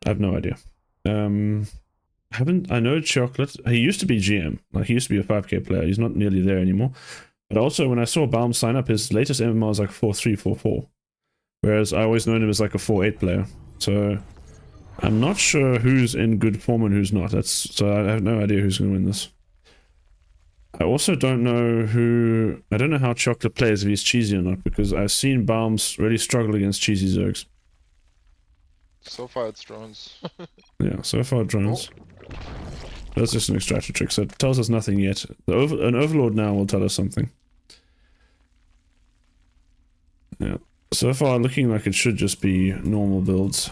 I have no idea. I know Cheoklate. He used to be GM. Like, he used to be a 5k player. He's not nearly there anymore. But also, when I saw Baum sign up, his latest MMR was like 4-3, 4-4. Whereas I always known him as like a 4-8 player. So I'm not sure who's in good form and who's not. So I have no idea who's going to win this. I also don't know I don't know how Cheoklate plays, if he's cheesy or not, because I've seen Baums really struggle against cheesy Zergs. So far it's drones. Yeah, so far drones. Oh. That's just an extractor trick, so it tells us nothing yet. An Overlord now will tell us something. Yeah. So far looking like it should just be normal builds.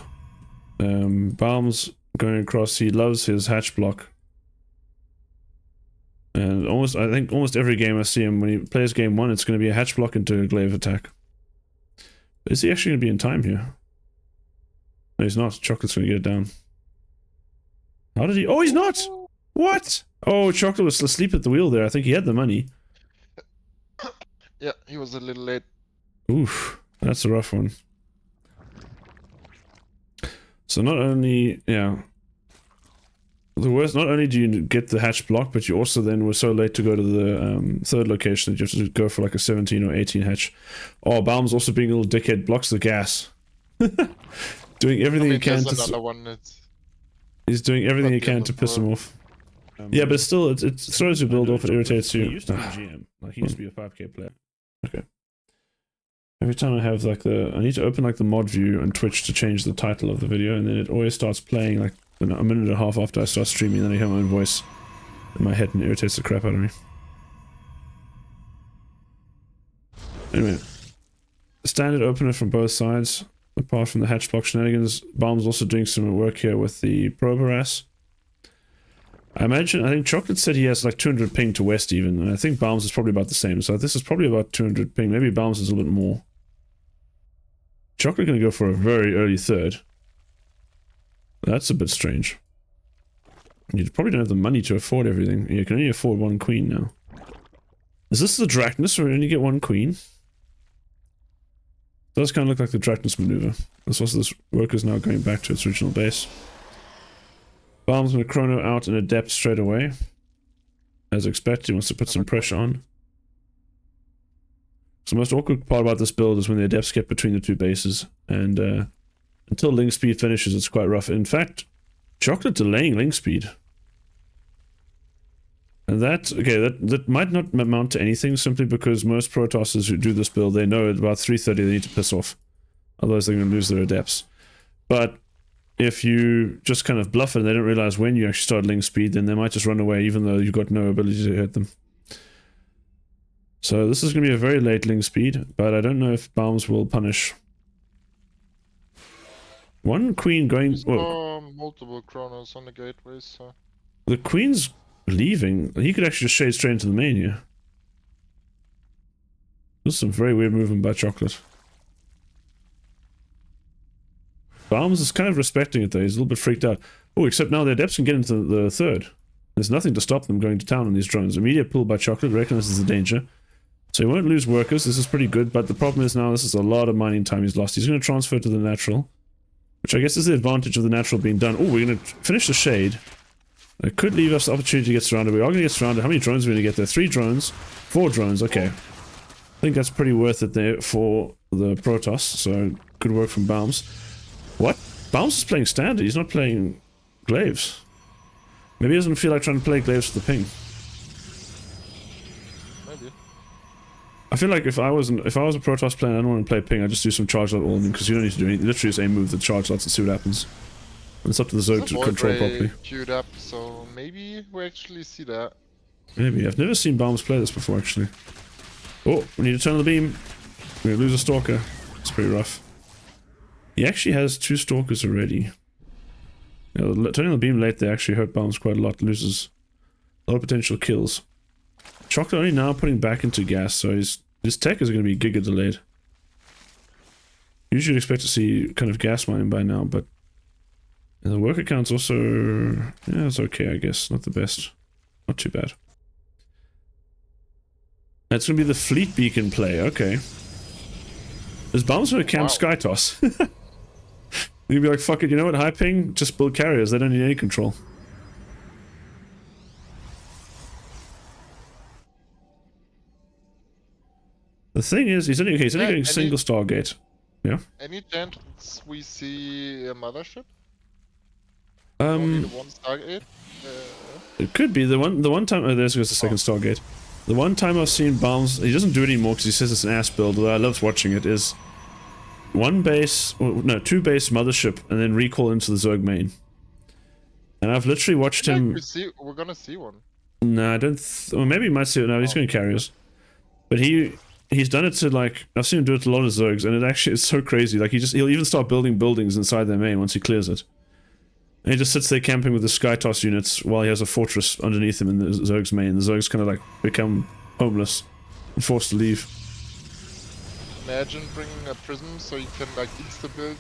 Baum's going across, he loves his hatch block. And I think almost every game I see him, when he plays game 1, it's going to be a hatch block into a glaive attack. But is he actually going to be in time here? No, he's not. Chocolate's going to get it down. How did he? Oh, he's not! What? Oh, Chocolate was asleep at the wheel there. I think he had the money. Yeah, he was a little late. Oof, that's a rough one. So not only, yeah, the worst, not only do you get the hatch block, but you also then were so late to go to the third location that you have to go for like a 17 or 18 hatch. Oh, Baum's also being a little dickhead, blocks the gas. Doing everything he can to... He's doing everything he can to piss him off. Yeah, but still, it throws your build off, it irritates you. He used to be GM. Like, he used to be a 5k player. Okay. Every time I have like I need to open like the mod view on Twitch to change the title of the video, and then it always starts playing like a minute and a half after I start streaming, and then I hear my own voice in my head and it irritates the crap out of me. Anyway. Standard opener from both sides, apart from the hatch block shenanigans. Baum's also doing some work here with the Proboras. I think Chocolate said he has like 200 ping to west even, and I think Baum's is probably about the same, so this is probably about 200 ping, maybe Baum's is a little bit more. Chocolate gonna go for a very early third. That's a bit strange. You probably don't have the money to afford everything. You can only afford one queen now. Is this the Drachnus where you only get one queen? Does kind of look like the Drachnus maneuver. This work is now going back to its original base. Baum's going to chrono out an adept straight away. As expected, he wants to put some pressure on. So the most awkward part about this build is when the adepts get between the two bases. And until link speed finishes, it's quite rough. In fact, Chocolate delaying link speed. And that might not amount to anything, simply because most Protosses who do this build, they know at about 3:30 they need to piss off. Otherwise they're going to lose their adepts. But if you just kind of bluff it and they don't realize when you actually start link speed, then they might just run away even though you've got no ability to hit them. So this is going to be a very late link speed, but I don't know if Baums will punish. One queen going... Well, multiple chronos on the gateways, so... The queen's leaving. He could actually just shade straight into the main here. This is some very weird movement by Chocolate. Baums is kind of respecting it though, he's a little bit freaked out. Oh, except now the adepts can get into the third. There's nothing to stop them going to town on these drones. Immediate pull by Chocolate, recognizes the danger. So he won't lose workers, this is pretty good, but the problem is now this is a lot of mining time he's lost. He's going to transfer to the natural, which I guess is the advantage of the natural being done. Oh, we're going to finish the shade. It could leave us the opportunity to get surrounded. We are going to get surrounded. How many drones are we going to get there? 3 drones? 4 drones, okay. I think that's pretty worth it there for the Protoss, so good work from Baums. What? Baums is playing standard, he's not playing glaives. Maybe he doesn't feel like trying to play glaives for the ping. Maybe. I feel like if I was a Protoss player and I don't want to play ping, I'd just do some charge lot all in, because you don't need to do anything. Literally just aim move the charge lots and see what happens. And it's up to the Zerg to control properly. Queued up, so maybe we actually see that. Maybe. I've never seen Baums play this before, actually. Oh, we need to turn the beam. We're gonna lose a Stalker. It's pretty rough. He actually has 2 Stalkers already. Yeah, turning the beam late, they actually hurt Baums quite a lot. Loses a lot of potential kills. Chocolate only now putting back into gas, so his tech is going to be giga delayed. Usually expect to see kind of gas mining by now, but the work account's also... yeah, it's okay, I guess. Not the best. Not too bad. That's going to be the fleet beacon play, okay. Is Baums going to camp Skytoss? You'd be like, fuck it, you know what, high ping, just build carriers, they don't need any control. The thing is, he's only getting single Stargate. Yeah. Any chance we see a mothership? Only the one Stargate? It could be the one time. Oh, there's the second Stargate. The one time I've seen Baums, he doesn't do it anymore because he says it's an ass build. Although I love watching it. Is two base mothership and then recall into the Zerg main. And I've literally watched him. We're gonna see one. No, I don't. Or maybe he might see it. No, he's going to carriers. But he's done it to, like, I've seen him do it to a lot of Zergs, and it actually is so crazy. Like, he'll even start building buildings inside their main once he clears it. And he just sits there camping with the Skytoss units while he has a fortress underneath him in the Zerg's main. The Zergs kind of like become homeless and forced to leave. Imagine bringing a prism so you can like insta-build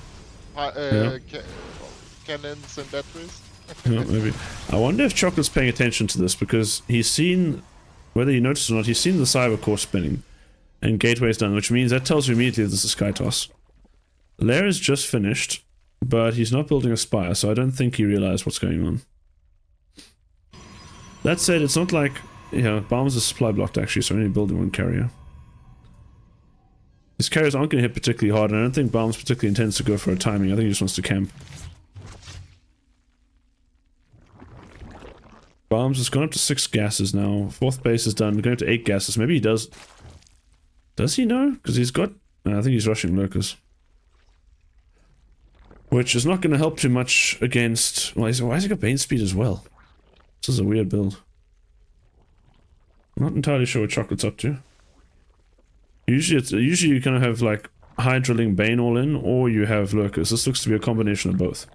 cannons and batteries. Yeah, maybe. I wonder if Chocolate's paying attention to this, because he's seen, whether you notice or not, he's seen the cyber core spinning and gateways done, which means that tells you immediately this is Skytoss. Lair is just finished, but he's not building a spire, so I don't think he realized what's going on. That said, it's not like, you know, Baums is supply blocked actually, so only building one carrier. His carriers aren't going to hit particularly hard, and I don't think Baums particularly intends to go for a timing. I think he just wants to camp. Baums has gone up to 6 gases now. 4th base is done. We're going to 8 gases. Maybe he does. Does he know? Because he's got... I think he's rushing lurkers. Which is not going to help too much against... Well, why has he got Bane speed as well? This is a weird build. I'm not entirely sure what Chocolate's up to. Usually you kind of have like high drilling Bane all in, or you have lurkers. This looks to be a combination of both.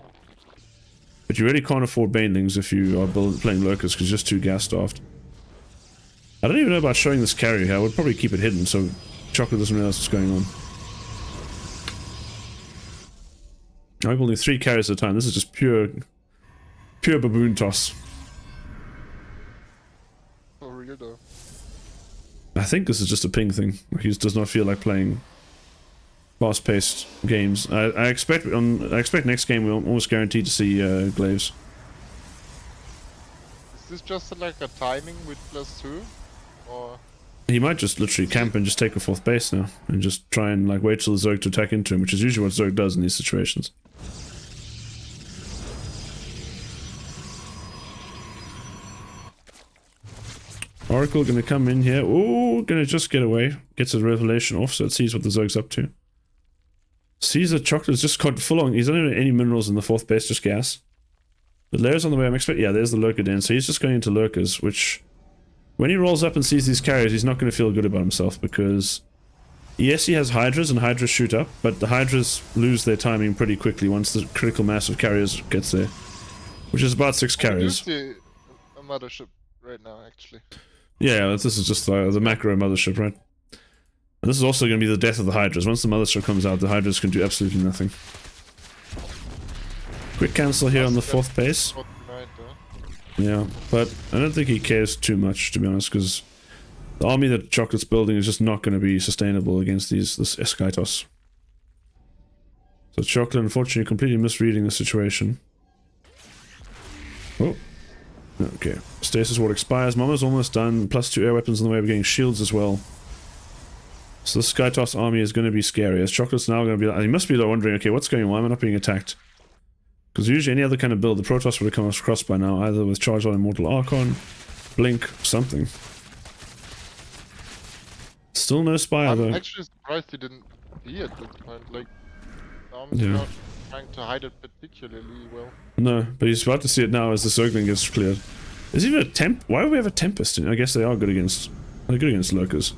But you really can't afford Banelings if you are playing lurkers, because you're just too gas staffed. I don't even know about showing this carrier here. I would probably keep it hidden so Chocolate doesn't realize what's going on. I'm building 3 carriers at a time. This is just pure baboon toss. For real though. I think this is just a ping thing. He just does not feel like playing fast-paced games. I expect next game we're almost guaranteed to see Glaives. Is this just like a timing with +2? Or... He might just literally camp and just take a 4th base now, and just try and like wait till the Zerg to attack into him, which is usually what Zerg does in these situations. Oracle gonna come in here. Ooh, gonna just get away. Gets a revelation off, so it sees what the Zerg's up to. Sees that Chocolate's just got full on. He's not even any minerals in the 4th base, just gas. The Lair's on the way. I'm expecting. Yeah, there's the lurker den. So he's just going into lurkers, which when he rolls up and sees these carriers, he's not going to feel good about himself, because yes, he has Hydras and Hydras shoot up, but the Hydras lose their timing pretty quickly once the critical mass of carriers gets there, which is about 6 carriers. I do see a mothership right now, actually. Yeah, this is just the macro mothership, right? And this is also going to be the death of the Hydras. Once the mothership comes out, the Hydras can do absolutely nothing. Quick cancel here on the 4th base. Yeah, but I don't think he cares too much, to be honest, because the army that Chocolate's building is just not going to be sustainable against this Skytoss. So Chocolate, unfortunately, completely misreading the situation. Oh. Okay. Stasis Ward expires. Mama's almost done. +2 air weapons on the way. We're getting shields as well. So the Skytoss army is going to be scary. As Chocolate's now going to be... He must be wondering, okay, what's going on? Why am I not being attacked? Because usually any other kind of build, the Protoss would have come across by now, either with Charge on Immortal Archon, Blink, something. Still no Spire, though. I'm actually surprised he didn't see at this point. Like, Baum's not trying to hide it particularly well. No, but he's about to see it now as the Zergling gets cleared. Is even a temp? Why do we have a Tempest? I guess they are good against... They're good against lurkers.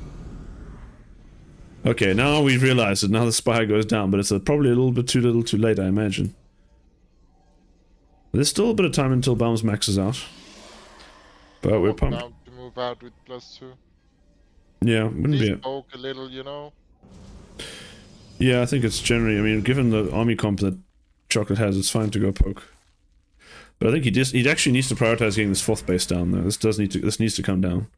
Okay, now we realize it. Now the Spire goes down, but it's probably a little bit too little too late, I imagine. There's still a bit of time until Baum's maxes out. But we're pumped. Now to move out with +2. Yeah, wouldn't be it. Poke a little, you know? Yeah, I think it's generally... I mean, given the army comp that Chocolate has, it's fine to go poke. But I think he actually needs to prioritize getting this 4th base down, though. This needs to come down.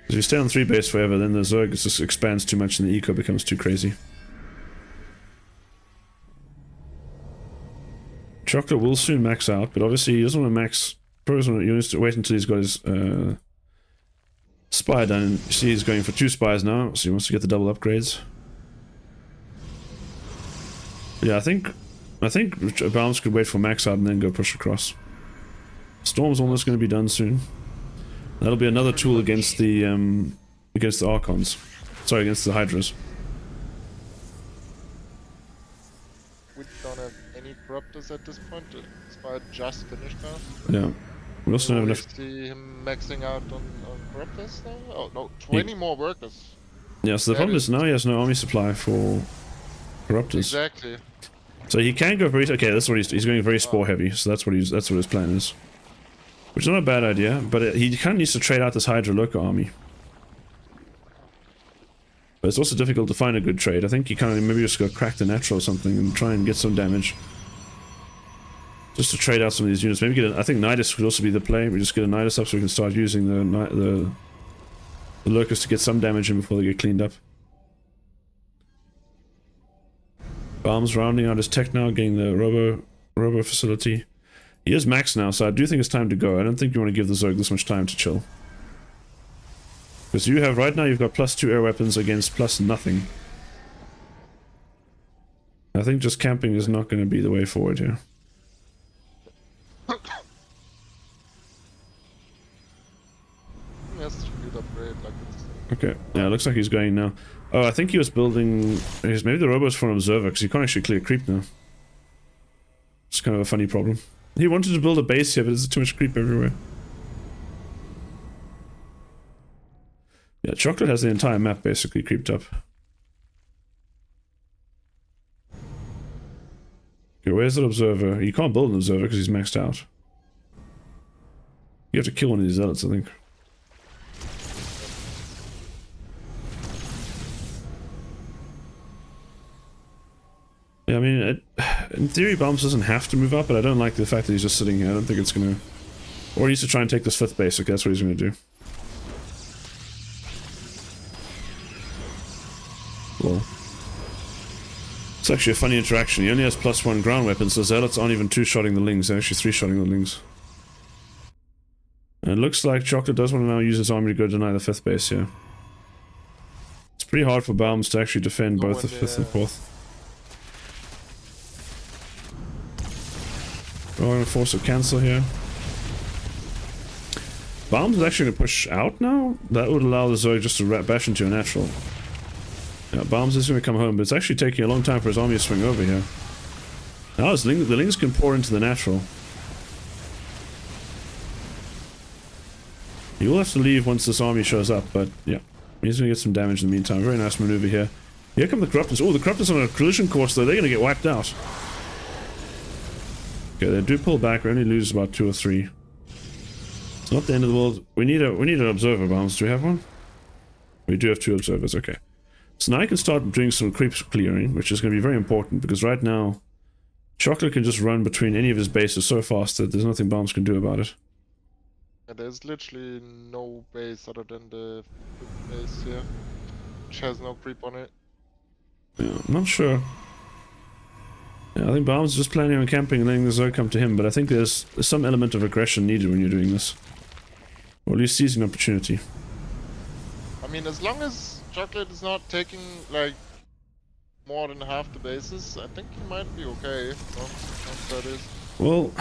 If you stay on 3 base forever, then the Zerg just expands too much and the eco becomes too crazy. Chocolate will soon max out, but obviously he doesn't want to max. Probably he needs to wait until he's got his spy done. You see he's going for 2 spies now, so he wants to get the double upgrades. Yeah, I think Baums could wait for max out and then go push across. Storm's almost going to be done soon. That'll be another tool against the Archons. Sorry, against the Hydras. We don't have any corruptors at this point. The spy just finished now. Yeah. We also don't have enough. See him maxing out on corruptors now? Oh no, 20 more workers. Yeah, so the problem is now he has no army supply for corruptors. Exactly. So he can go very. Okay, that's what he's going very spore heavy. So that's what his plan is. Which is not a bad idea, but he kind of needs to trade out this Hydra Lurker army. But it's also difficult to find a good trade. I think he kind of maybe just go crack the natural or something and try and get some damage. Just to trade out some of these units. Maybe get I think Nidus could also be the play. We just get a Nidus up so we can start using the Lurkers to get some damage in before they get cleaned up. Baum's rounding out his tech now, getting the Robo facility. He is max now, so I do think it's time to go. I don't think you want to give the Zerg this much time to chill. Because you have, right now, you've got +2 air weapons against +0. I think just camping is not going to be the way forward here. Okay, yeah, it looks like he's going now. Oh, I think he was building... Maybe the robo's for an observer, because he can't actually clear creep now. It's kind of a funny problem. He wanted to build a base here, but there's too much creep everywhere. Yeah, Chocolate has the entire map basically creeped up. Okay, where's the observer? You can't build an observer because he's maxed out. You have to kill one of these zealots, I think. Yeah, I mean, in theory, Baums doesn't have to move up, but I don't like the fact that he's just sitting here. I don't think it's gonna... Or he needs to try and take this 5th base, okay, that's what he's gonna do. Well, it's actually a funny interaction. He only has +1 ground weapons, so Zealots aren't even 2-shotting the Lings, they're actually 3-shotting the Lings. And it looks like Chocolate does want to now use his army to go deny the 5th base here. It's pretty hard for Baums to actually defend both the 5th and 4th. We're going to force a cancel here. Baums is actually going to push out now? That would allow the Zerg just to bash into a natural. Yeah, Baums is going to come home, but it's actually taking a long time for his army to swing over here. Now the Lings can pour into the natural. He will have to leave once this army shows up, but yeah. He's going to get some damage in the meantime. Very nice maneuver here. Here come the Corruptors. Oh, the Corruptors on a collision course though. They're going to get wiped out. Okay, they do pull back. We only lose about 2 or 3. It's not the end of the world. We need an observer, Baums. Do we have one? We do have 2 observers. Okay. So now I can start doing some creep clearing, which is going to be very important because right now, Chocolate can just run between any of his bases so fast that there's nothing Baums can do about it. Yeah, there's literally no base other than the base here, which has no creep on it. Yeah, I'm not sure. Yeah, I think Baums is just planning on camping and letting the Zerg come to him, but I think there's some element of aggression needed when you're doing this. Or at least seizing opportunity. I mean, as long as Chocolate is not taking, like, more than half the bases, I think he might be okay. Once that is. Well,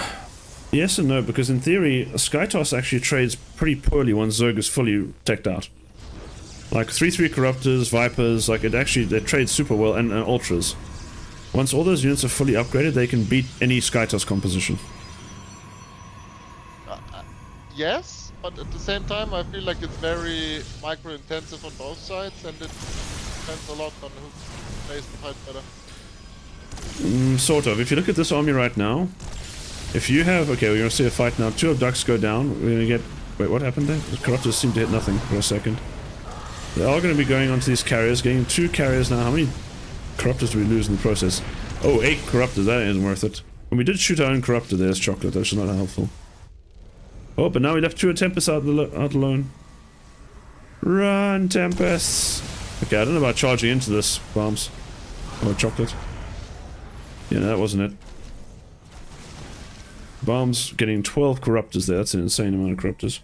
yes and no, because in theory, a Skytoss actually trades pretty poorly once Zerg is fully teched out. Like 3/3 Corruptors, Vipers, like they trade super well, and Ultras. Once all those units are fully upgraded, they can beat any Skytoss composition. Yes, but at the same time, I feel like it's very micro-intensive on both sides, and it depends a lot on who plays the fight better. Sort of. If you look at this army right now, if you have... Okay, we're going to see a fight now. 2 abducts go down. We're going to get... Wait, what happened there? The Corruptors seem to hit nothing for a second. They are going to be going onto these carriers, getting 2 carriers now. How many Corruptors do we lose in the process? Oh, 8 Corruptors. That isn't worth it. And we did shoot our own Corruptor. There's Chocolate. That's not helpful. Oh, but now we left 2 Tempests out alone. Run, Tempests! Okay, I don't know about charging into this, Baums. Or Chocolate. Yeah, no, that wasn't it. Baum's getting 12 corruptors there. That's an insane amount of corruptors.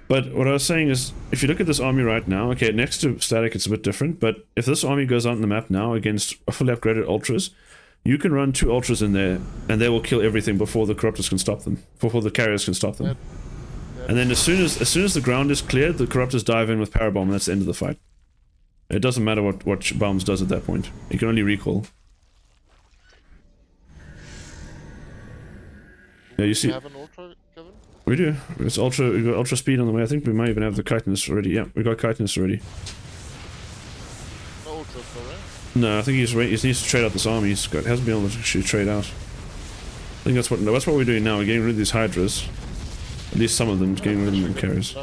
But what I was saying is, if you look at this army right now, okay, next to static it's a bit different, but if this army goes out on the map now against fully upgraded ultras, you can run 2 ultras in there, and they will kill everything before the corruptors can stop them, before the carriers can stop them. And then as soon as the ground is cleared, the corruptors dive in with parabomb, and that's the end of the fight. It doesn't matter what Baums does at that point. You can only recall. Yeah, you see. You have an ultra, Kevin? We do. It's ultra. We got ultra speed on the way. I think we might even have the chitinous already. Yeah, we got chitinous already. No ultras, though, right? No, I think he needs to trade out this army. Hasn't been able to actually trade out. I think that's what we're doing now. We're getting rid of these hydras. At least some of them, getting rid of them in carriers.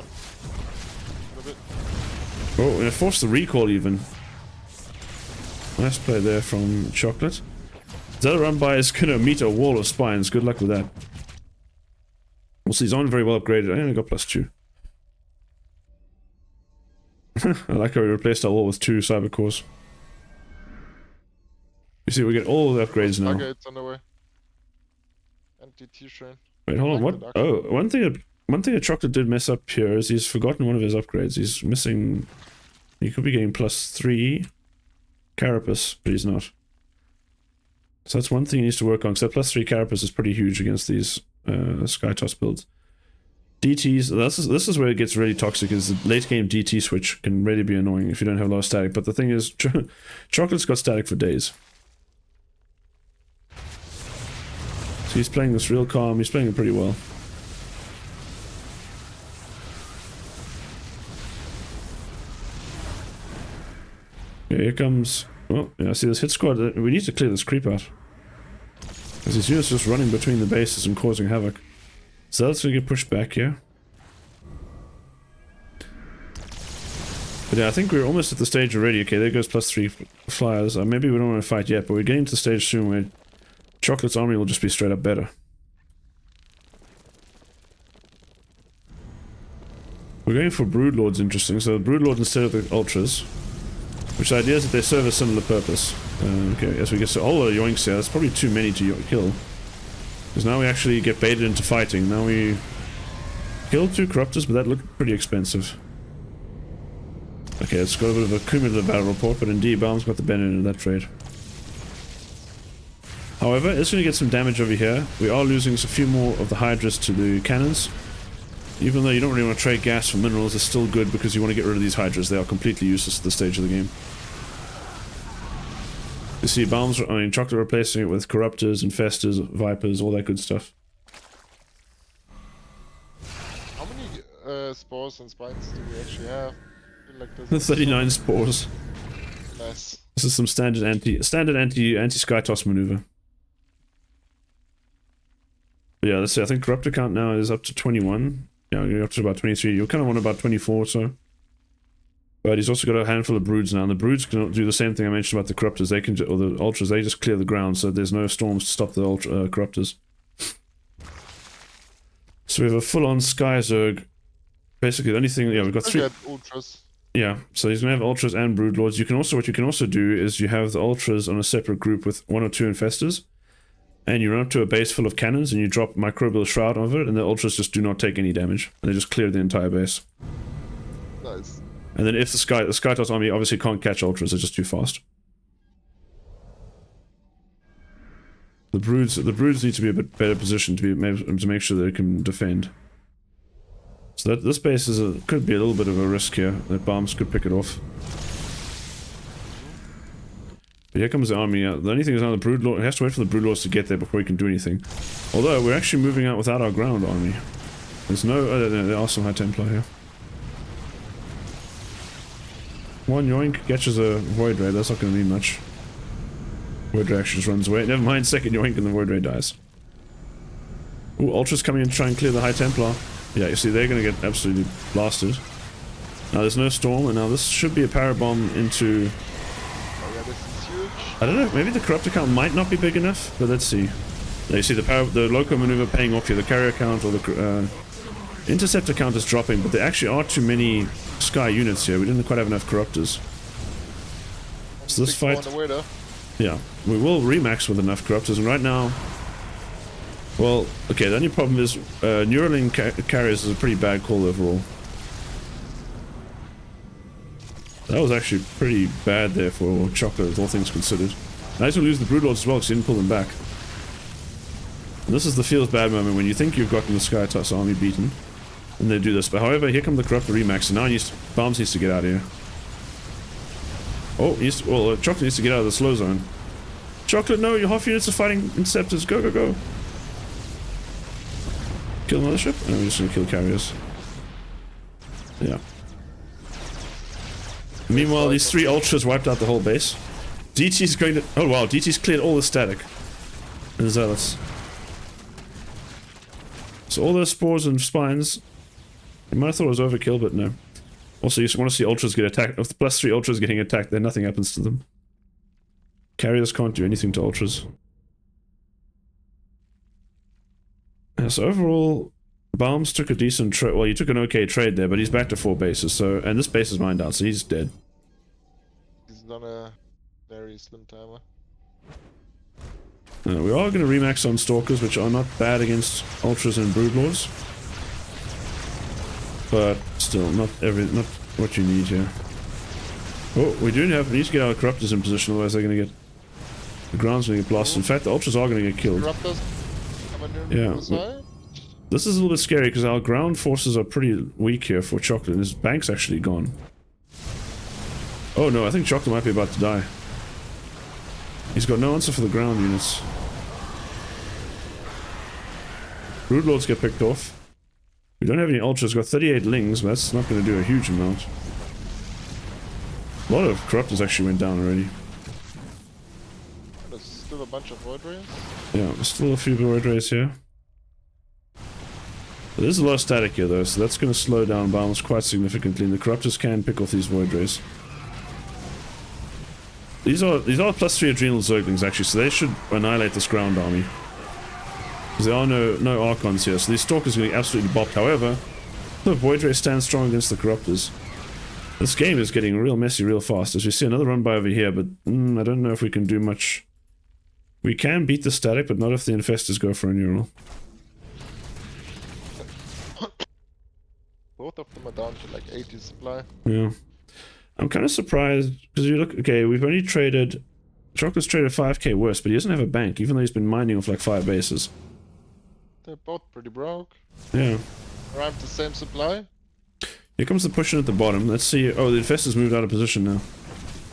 Oh, and it forced the recall even. Nice play there from Cheoklate. The other run by is gonna meet a wall of spines. Good luck with that. Also, he's on very well upgraded. I only got +2. I like how we replaced our wall with 2 cyber cores. You see, we get all the upgrades now. Okay, it's on the way. Anti-T train. Wait, hold on. What? Oh, one thing that Cheoklate did mess up here is he's forgotten one of his upgrades. He's missing. He could be getting +3 carapace, but he's not. So that's one thing he needs to work on. Because that +3 carapace is pretty huge against these Skytoss builds. DTs. This is where it gets really toxic. Is the late game DT switch can really be annoying if you don't have a lot of static. But the thing is, Cheoklate's got static for days. So he's playing this real calm. He's playing it pretty well. Okay, here comes. Well, yeah, see this hit squad. We need to clear this creep out. Because these units just running between the bases and causing havoc. So that's gonna get pushed back here. But yeah, I think we're almost at the stage already. Okay, there goes +3 flyers. Maybe we don't want to fight yet, but we're getting to the stage soon where Cheoklate's army will just be straight up better. We're going for Broodlords, interesting. So Broodlords instead of the Ultras. Which the idea is that they serve a similar purpose. Okay, as we get to all the yoinks here, that's probably too many to kill. Because now we actually get baited into fighting. Now we killed 2 corruptors, but that looked pretty expensive. Okay, it's got a bit of a cumulative battle report, but indeed, Baum's got the benefit of that trade. However, it's going to get some damage over here. We are losing a few more of the Hydras to the cannons. Even though you don't really want to trade gas for minerals, it's still good because you want to get rid of these Hydras. They are completely useless at this stage of the game. You see Cheoklate replacing it with Corruptors, Infestors, Vipers, all that good stuff. How many spores and spines do we actually have? I feel like this 39 spores. Nice. This is some standard anti-Skytoss maneuver. But yeah, let's see, I think Corruptor count now is up to 21. Yeah, you're up to about 23. You'll kind of want about 24 or so. But he's also got a handful of Broods now, and the Broods can do the same thing I mentioned about the Corruptors. They can, or the Ultras, they just clear the ground, so there's no storms to stop the Corruptors. So we have a full-on Sky Zerg. Basically, the only thing, yeah, we've got 3... Ultras. Yeah, so he's gonna have Ultras and Broodlords. What you can also do is you have the Ultras on a separate group with 1 or 2 Infestors. And you run up to a base full of cannons and you drop Microbial Shroud over it, and the Ultras just do not take any damage. And they just clear the entire base. Nice. And then if the Skytoss army obviously can't catch Ultras, they're just too fast. The Broods need to be a bit better positioned to make sure they can defend. So this base could be a little bit of a risk here. That Baums could pick it off. But here comes the army. The only thing is now the Broodlord. It has to wait for the Broodlords to get there before he can do anything. Although we're actually moving out without our ground army. There's no. There are some High Templar here. 1 yoink catches a Void Ray. That's not going to mean much. Void Ray actually just runs away. Never mind, 2nd yoink and the Void Ray dies. Ooh, Ultra's coming in to try and clear the High Templar. Yeah, you see, they're going to get absolutely blasted. Now there's no storm, and now this should be a parabomb into... Oh yeah, this is huge. I don't know, maybe the Corruptor count might not be big enough, but let's see. Now you see the Loco maneuver paying off here, the carrier count or the interceptor count is dropping, but there actually are too many Sky units here. We didn't quite have enough Corruptors. So this fight... On the way, though. Yeah, we will remax with enough Corruptors, and right now... Well, okay, the only problem is Neuralink carriers is a pretty bad call overall. That was actually pretty bad there for Chocolate, all things considered. Nice to lose the Broodlords as well because he didn't pull them back. And this is the feels bad moment when you think you've gotten the Skytoss army beaten, and they do this. But however, here come the Corruptor Remax, and now Baums needs to get out of here. Oh, Chocolate needs to get out of the slow zone. Chocolate, no, your half units are fighting Interceptors. Go, go, go. Kill Mothership? No, we're just gonna kill carriers. Yeah. Meanwhile, these 3 Ultras wiped out the whole base. DT's going to... Oh wow, DT's cleared all the static. And Zealots. So all those spores and spines... You might have thought it was overkill, but no. Also, you just want to see Ultras get attacked. If the +3 Ultras getting attacked, then nothing happens to them. Carriers can't do anything to Ultras. Yeah, so overall, Baums took a decent trade. Well, he took an okay trade there, but he's back to 4 bases. So, and this base is mined out, so he's dead. He's done a very slim timer. We are going to remax on Stalkers, which are not bad against Ultras and Broodlords. But still, not what you need here. Oh, we need to get our Corruptors in position, otherwise they're going to get... The ground's going to get blasted. In fact, the Ultras are going to get killed. Corruptors Yeah. This is a little bit scary because our ground forces are pretty weak here for Chocolate, and his bank's actually gone. Oh no, I think Chocolate might be about to die. He's got no answer for the ground units. Broodlords get picked off. We don't have any Ultras, got 38 Lings, but that's not going to do a huge amount. A lot of Corruptors actually went down already. There's still a bunch of Void Rays? Yeah, there's still a few Void Rays here. There's a lot of static here though, so that's going to slow down Baums quite significantly, and the Corruptors can pick off these Void Rays. These are +3 Adrenal Zerglings actually, so they should annihilate this ground army. Because there are no Archons here, so these Stalkers are going to get absolutely bopped. However, the Void Ray stands strong against the Corruptors. This game is getting real messy real fast, as we see another run by over here, but I don't know if we can do much. We can beat the static, but not if the Infestors go for a neural. Both of them are down to like 80 supply. Yeah. I'm kind of surprised, because you look, okay, we've only traded... Chocolate's traded 5k worse, but he doesn't have a bank, even though he's been mining off like 5 bases. They're both pretty broke. Yeah. Around the same supply. Here comes the pushing at the bottom. Let's see. Oh, the Infestors moved out of position now.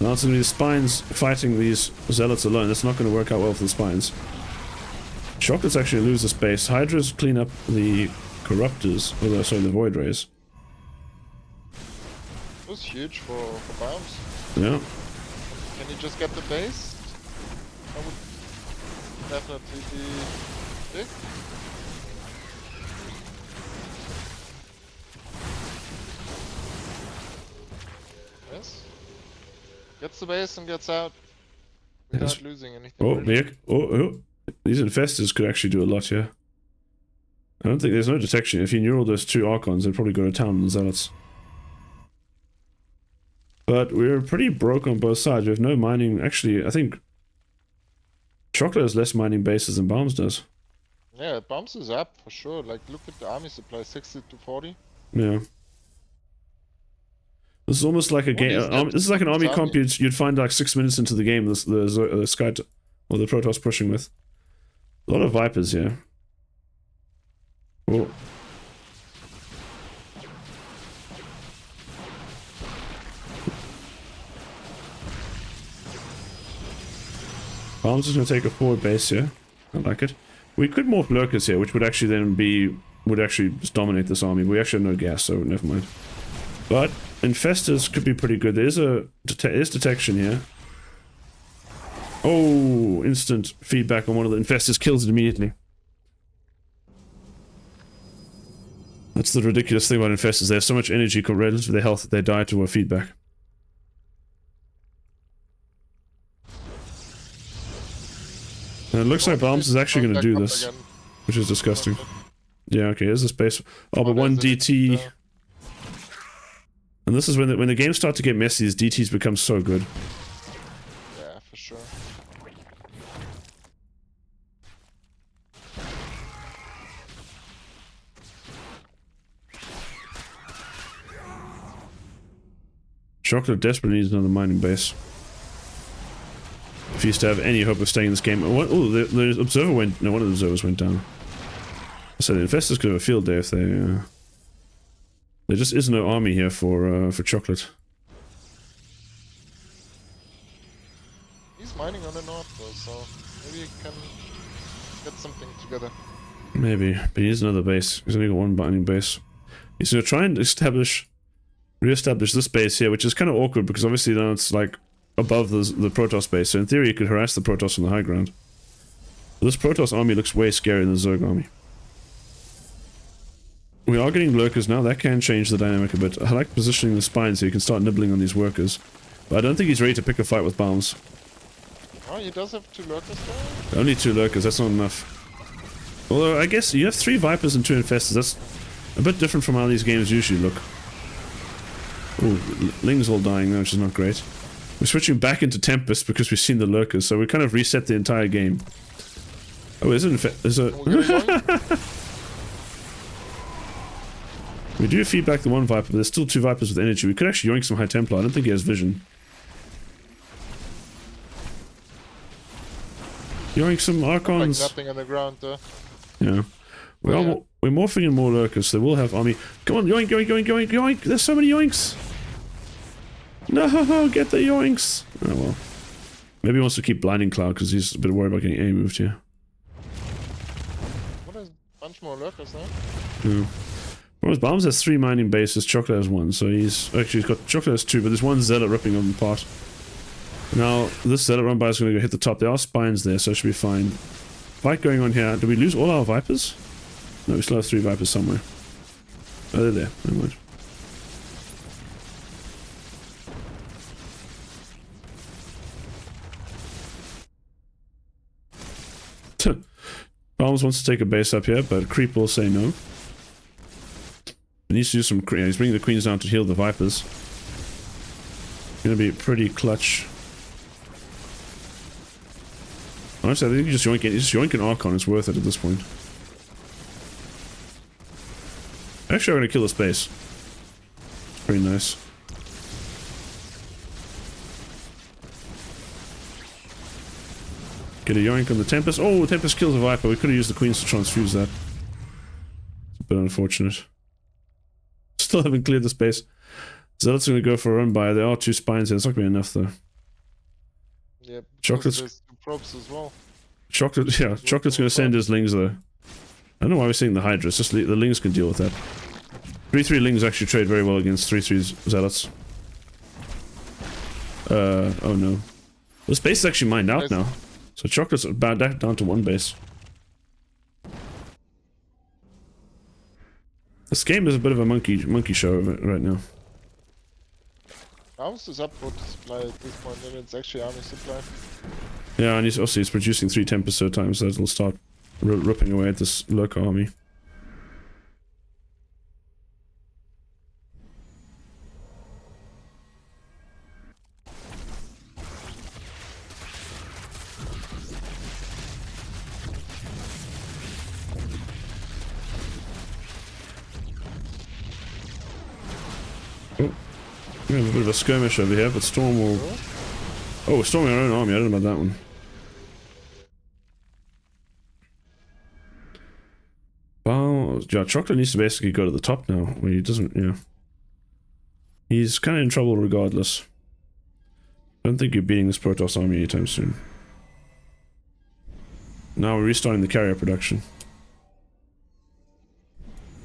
Now it's going to be the Spines fighting these Zealots alone. That's not going to work out well for the Spines. Chocolates actually lose this base. Hydras clean up the Corruptors. Oh, sorry, the Void Rays. It was huge for Baums. Yeah. Can you just get the base? That would definitely be big. Yes. Gets the base and gets out without losing anything. Oh, really. oh. These Infestors could actually do a lot here. I don't think there's no detection. If he neural those 2 Archons, they'd probably go to town on the Zealots. But we're pretty broke on both sides. We have no mining. Actually, I think Chocolate has less mining bases than Baums does. Yeah, Baums is up for sure. Like, look at the army supply, 60 to 40. Yeah. This is almost like a game. This is like an army comp you'd find like 6 minutes into the game. The Sky or the Protoss pushing with a lot of Vipers here. Oh. Baums is going to take a forward base here. I like it. We could morph Lurkers here, which would actually then would actually just dominate this army. We actually have no gas, so never mind. But Infestors could be pretty good. There's detection here. Oh, instant feedback on one of the Infestors, kills it immediately. That's the ridiculous thing about Infestors. They have so much energy relative to their health that they die to a feedback. And it looks like Baums is actually going to do this, which is disgusting. Yeah, okay, here's the space. Oh, but one DT... And this is when the games start to get messy, these DTs become so good. Yeah, for sure. Chocolate desperately needs another mining base. If he used to have any hope of staying in this game. Oh, the observer went... No, one of the observers went down. So the infestors could have a field day if they... there just is no army here for Chocolate. He's mining on the north though, so maybe he can get something together. Maybe, but he needs another base. He's only got one mining base. He's going to try and re-establish this base here, which is kind of awkward because obviously now it's like above the Protoss base. So in theory, you could harass the Protoss on the high ground. But this Protoss army looks way scarier than the Zerg army. We are getting lurkers now. That can change the dynamic a bit. I like positioning the spines so you can start nibbling on these workers. But I don't think he's ready to pick a fight with Baums. Oh, he does have 2 lurkers though? Only 2 lurkers, that's not enough. Although, I guess you have 3 Vipers and 2 Infestors. That's a bit different from how these games usually look. Ooh, Ling's all dying now, which is not great. We're switching back into Tempest because we've seen the lurkers, so we kind of reset the entire game. Oh, is it there's a... We do feed back the 1 Viper, but there's still 2 Vipers with energy. We could actually yoink some High Templar. I don't think he has vision. Yoink some Archons. Like nothing on the ground though. Yeah. We're morphing in more lurkers, so we'll have army. Come on, yoink, yoink, yoink, yoink, yoink! There's so many yoinks! No, get the yoinks! Oh well. Maybe he wants to keep blinding Cloud because he's a bit worried about getting A moved here. What is a bunch more lurkers now? Yeah. Whereas Baums has 3 mining bases, Chocolate has 1, so he's got Chocolate has 2, but there's 1 Zealot ripping them apart. Now, this Zealot run by is going to go hit the top. There are spines there, so it should be fine. Fight going on here. Did we lose all our Vipers? No, we still have 3 Vipers somewhere. Oh, they're there. Never mind. Baums wants to take a base up here, but Creep will say no. He needs to do some... Yeah, he's bringing the Queens down to heal the Vipers. Gonna be pretty clutch. Honestly, I think you just yoink an Archon, it's worth it at this point. Actually, I'm gonna kill this base. Pretty nice. Get a yoink on the Tempest. Oh, Tempest kills a Viper. We could have used the Queens to transfuse that. It's a bit unfortunate. Still haven't cleared the space. Zealot's gonna go for a run by. There are 2 spines here. It's not gonna be enough though. Yeah, Chocolate's... there's 2 probes as well. Chocolate's gonna send his Lings though. I don't know why we're seeing the Hydra. It's just the Lings can deal with that. 3-3 Lings actually trade very well against 3-3 Zealots. Oh no. This base is actually mined out now. So Chocolate's down to 1 base. This game is a bit of a monkey show right now. Baums is up for supply at this point, and it's actually army supply. Yeah, and he's producing 3 Tempests at a time, so it'll start ripping away at this lurker army. We have a bit of a skirmish over here, but Storm will... Oh, we're storming our own army. I don't know about that one. Well, yeah, Chocolate needs to basically go to the top now, where he doesn't, yeah. He's kind of in trouble regardless. I don't think you're beating this Protoss army anytime soon. Now we're restarting the carrier production.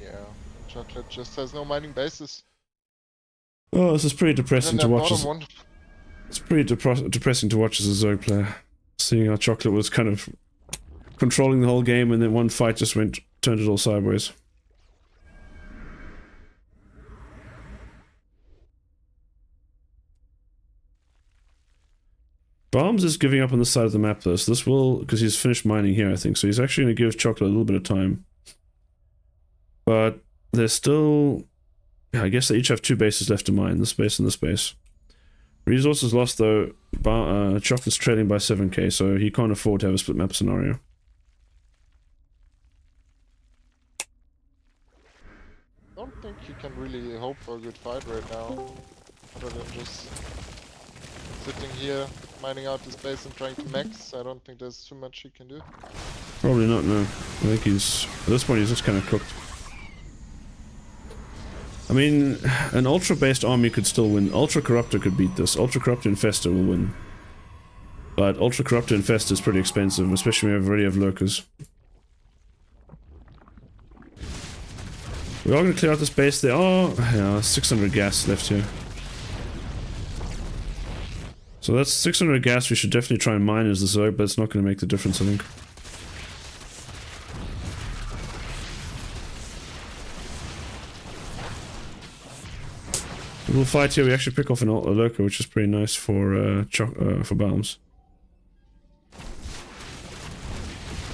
Yeah, Chocolate just has no mining bases. Oh, this is pretty depressing to watch. It's pretty depressing to watch as a Zerg player. Seeing how Chocolate was kind of controlling the whole game and then one fight just turned it all sideways. Baums is giving up on this side of the map though, so this will, because he's finished mining here I think, so he's actually going to give Chocolate a little bit of time. But there's still... Yeah, I guess they each have 2 bases left to mine, this base and this base. Resources lost though, Chocolate's trailing by 7k, so he can't afford to have a split map scenario. I don't think you can really hope for a good fight right now. Rather than just sitting here, mining out his base and trying to max. I don't think there's too much he can do. Probably not, no. I think he's... At this point, he's just kind of cooked. I mean, an Ultra-based army could still win. Ultra Corruptor could beat this. Ultra Corruptor Infestor will win. But Ultra Corruptor Infestor is pretty expensive, especially when we already have Lurkers. We are going to clear out this base. There are 600 gas left here. So that's 600 gas we should definitely try and mine as the Zerg, but it's not going to make the difference, I think. A little fight here, we actually pick off a Lurker, which is pretty nice for Baums.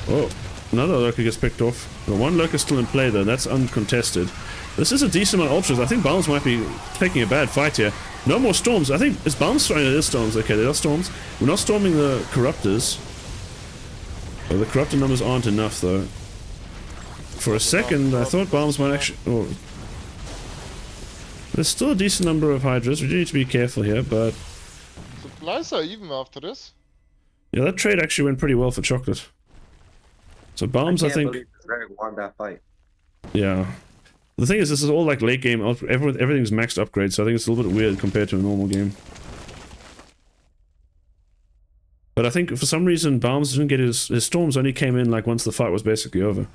Oh, another Lurker gets picked off. The one Lurker still in play though, that's uncontested. This is a decent amount of Ultras. I think Baums might be taking a bad fight here. No more storms. I think, is Baums throwing? It is storms. Okay, there are storms. We're not storming the Corruptors. Oh, the Corruptor numbers aren't enough though. For a second, I thought Baums might actually... Oh. There's still a decent number of Hydras. We do need to be careful here, but... Supplies are even after this. Yeah, that trade actually went pretty well for Chocolate. So Baums, I think... believe Zerg won that fight. Yeah. The thing is, this is all like late game. Everything's maxed upgrades, so I think it's a little bit weird compared to a normal game. But I think for some reason, Baums didn't get his storms only came in like once the fight was basically over.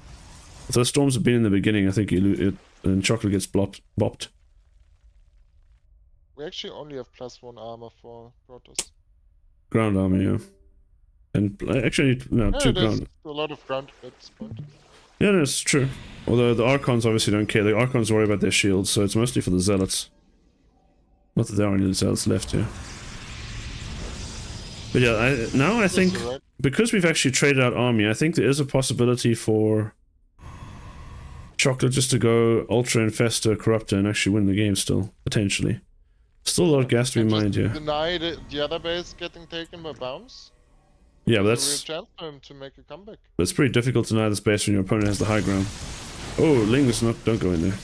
If those storms had been in the beginning, I think and Chocolate gets bopped. We actually only have +1 armor for Protoss. Ground army, yeah. And actually, no, Yeah, 2 there's ground. a lot of ground at this point. Yeah, no, it's true. Although the Archons obviously don't care. The Archons worry about their shields, so it's mostly for the Zealots. Not that there are any Zealots left here. But yeah, now I think, Right. because we've actually traded out army, I think there is a possibility for Chocolate just to go Ultra Infestor, Corruptor, and actually win the game still, potentially. Still a lot of gas to be And just mined here. deny the other base getting taken by Baums. Yeah, but There's a real that's chance for him to make a comeback. pretty difficult to deny the space when your opponent has the high ground. Oh, Lings, don't go in there.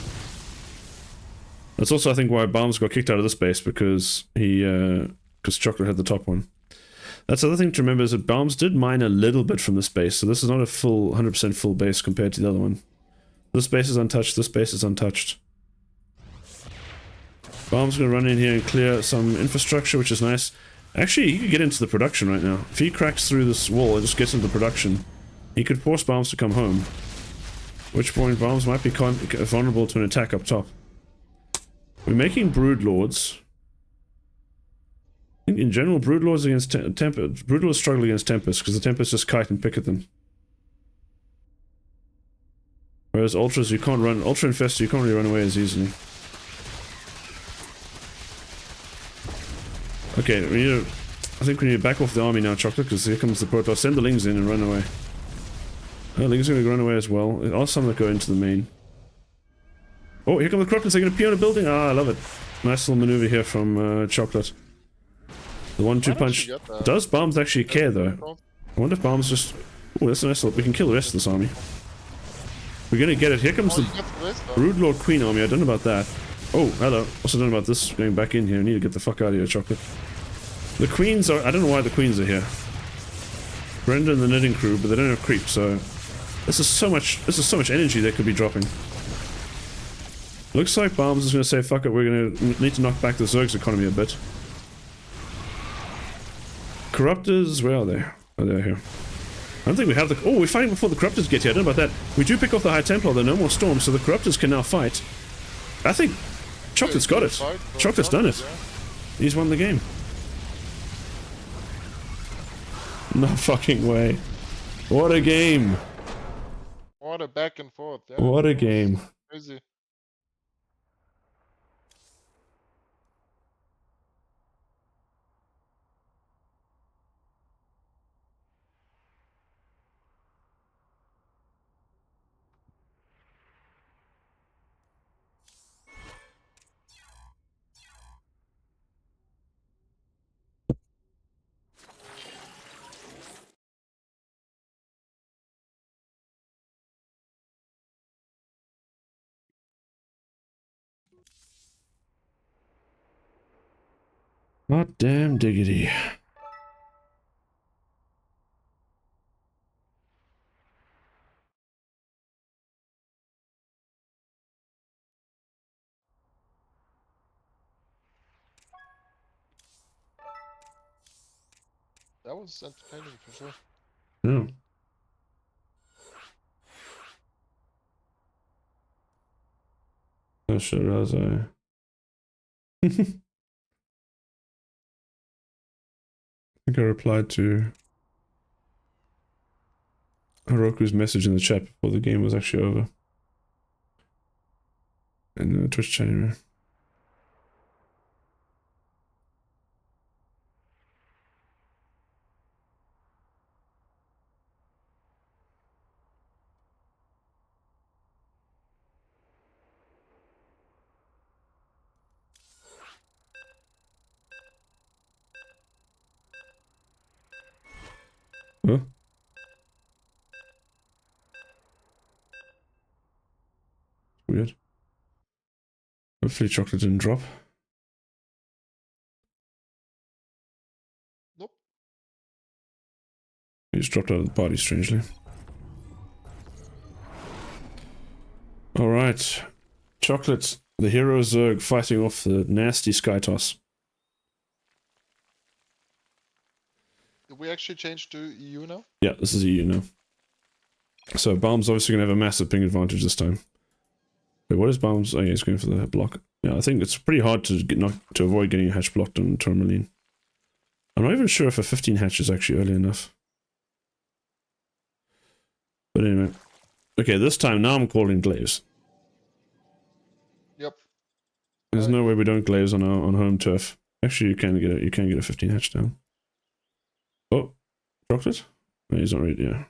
That's also, I think, why Baums got kicked out of this base, because because Chocolate had the top one. That's the other thing to remember, is that Baums did mine a little bit from this base, so this is not a full 100% full base compared to the other one. This base is untouched, this base is untouched. Baum's gonna run in here and clear some infrastructure, which is nice. Actually, he could get into the production right now. If he cracks through this wall and just gets into production, he could force Baums to come home. At which point Baums might be vulnerable to an attack up top. We're making Brood Lords. I think in general, Brood Lords against Tempest. Brood Lords struggle against Tempest, because the Tempest just kite and pick at them. Whereas Ultras, you can't run. Ultra Infestor, you can't really run away as easily. Okay, I think we need to back off the army now, Chocolate, because here comes the Protoss. Send the Lings in and run away. Oh, Lings are going to run away as well. There are some that go into the main. Oh, here come the Corruptors. They're going to pee on a building. Ah, I love it. Nice little maneuver here from Chocolate. The 1-2 punch. Does Baums actually care, though? I wonder if Baums just... Oh, that's a nice little... We can kill the rest of this army. We're going to get it. Here comes the Brood Lord Queen army. I don't know about that. Oh, hello. Also don't know about this going back in here. I need to get the fuck out of here, Chocolate. The Queens are... I don't know why the Queens are here. Brenda and the Knitting Crew, but they don't have creep, so... This is so much energy they could be dropping. Looks like Baums is going to say, fuck it, we're going to need to knock back the Zerg's economy a bit. Corruptors, where are they? Oh, they're here. I don't think we have the... Oh, we're fighting before the Corruptors get here. I don't know about that. We do pick off the High Templar, there are no more storms, so the Corruptors can now fight. I think Chocolate's got it. Chocolate's done it. He's won the game. No fucking way. What a game. What a back and forth. Yeah. What a game. Crazy. Hot damn diggity. That was entertaining for sure. Yeah. I should realize I... I think I replied to Heroku's message in the chat before the game was actually over. In the Twitch chat anyway. Oh. Weird. Hopefully chocolate didn't drop. Nope. He just dropped out of the party, strangely. Alright. Chocolate, the hero Zerg fighting off the nasty Sky Toss. Did we actually change to EU now? Yeah, this is EU now. So Baum's obviously going to have a massive ping advantage this time. Wait, what is Baum's? Oh yeah, he's going for the block. Yeah, I think it's pretty hard to to avoid getting a hatch blocked on Tourmaline. I'm not even sure if a 15 hatch is actually early enough. But anyway. Okay, this time now I'm calling Glaves. Yep. There's no way we don't Glaves on our home turf. Actually, you can get a 15 hatch down. Oh, chocolate? No, he's not ready. Yeah.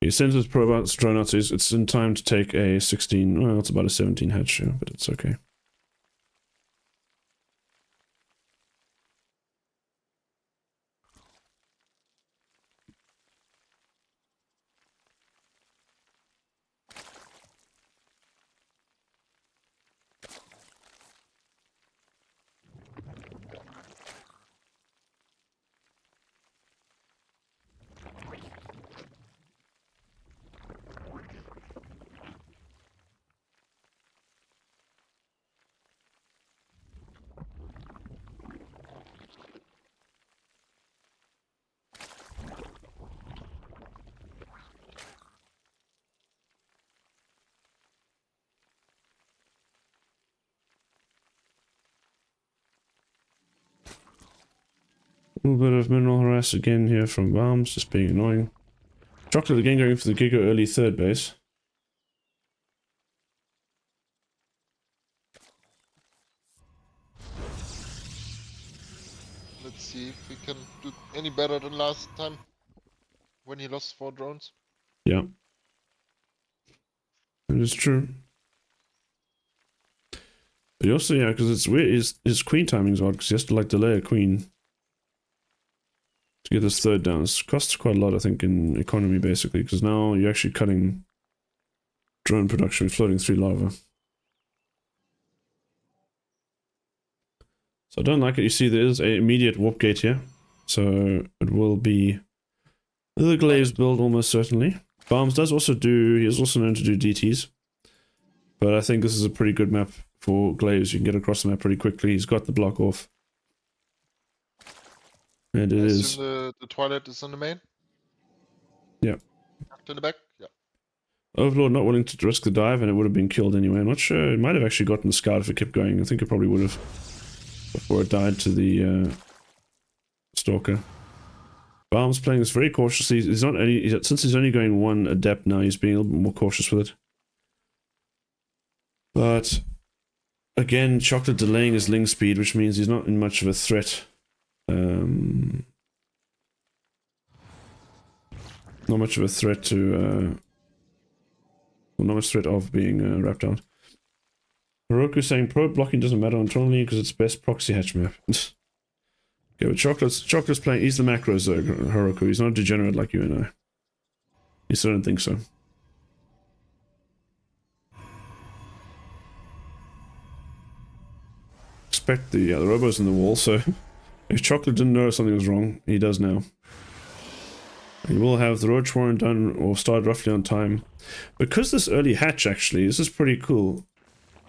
He sends his probouts drone out, so it's in time to take a 16. Well, it's about a 17 hatch, yeah, but it's okay. A little bit of mineral harass again here from Baums, just being annoying. Chocolate again going for the Giga early third base. Let's see if we can do any better than last time when he lost 4 drones. Yeah. That is true. But he also, yeah, because it's weird, his queen timing's odd, because he has to like delay a queen to get this third down. It costs quite a lot, I think, in economy, basically, because now you're actually cutting drone production with floating 3 lava. So I don't like it. You see there is an immediate warp gate here. So it will be the Glaze build almost certainly. Baums does also do, he is also known to do DTs. But I think this is a pretty good map for Glaze. You can get across the map pretty quickly. He's got the block off. And it is. The Twilight is on the main? Yeah. To the back? Yeah. Overlord not willing to risk the dive, and it would have been killed anyway. I'm not sure. It might have actually gotten the scout if it kept going. I think it probably would have before it died to the Stalker. Baum's playing this very cautiously. He's not any, since he's only going 1 adept now, he's being a little bit more cautious with it. But again, Chocolate delaying his ling speed, which means he's not in much of a threat. Not much of a threat to well, not much threat of being wrapped out. Heroku saying pro blocking doesn't matter on Tourmaline because it's best proxy hatch map. Okay, but Chocolate's playing, he's the macro Zerg, Heroku. He's not a degenerate like you and I. You still don't think so. expect the robo's in the wall, so if Chocolate didn't know something was wrong, he does now. He will have the Roach Warren done or start roughly on time. Because this early hatch, actually, this is pretty cool.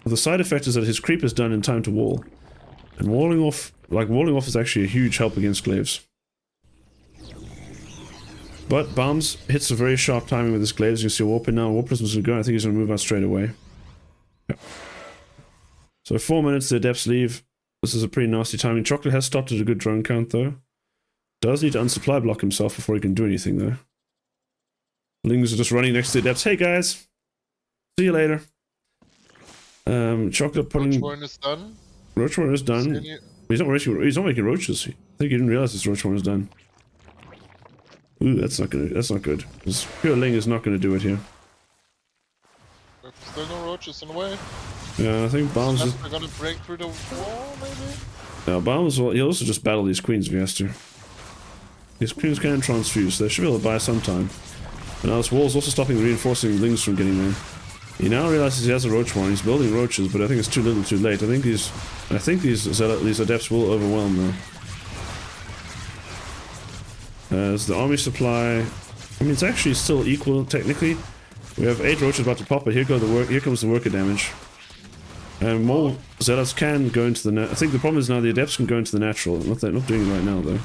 The side effect is that his creep is done in time to wall. And walling off is actually a huge help against glaives. But Baums hits a very sharp timing with his glaives. You can see Warp in now. Warp Prism's gonna go. I think he's gonna move out straight away. Yep. So 4 minutes, the Adepts leave. This is a pretty nasty timing. Chocolate has stopped at a good drone count, though. Does need to unsupply block himself before he can do anything, though. Lings are just running next to the Adepts. Hey, guys! See you later. Chocolate putting... Roach Warren is done. Roach Warren is done. He's not making roaches. I think he didn't realize this Roach Warren is done. Ooh, that's not good. This pure Ling is not gonna do it here. There's still no roaches in the way. Yeah, I think Baums is... They're gonna break through the wall, maybe? Yeah, Baums will... He'll also just battle these queens if he has to. These queens can transfuse, so they should be able to buy some time. And now this wall's also stopping the reinforcing Lings from getting there. He now realizes he has a Roach Warren. He's building roaches, but I think it's too little too late. I think these Adepts will overwhelm though. As the army supply, I mean, it's actually still equal technically. We have 8 roaches about to pop, but here comes the worker damage. And more zealots can go into the I think the problem is now the Adepts can go into the natural. Not doing it right now though.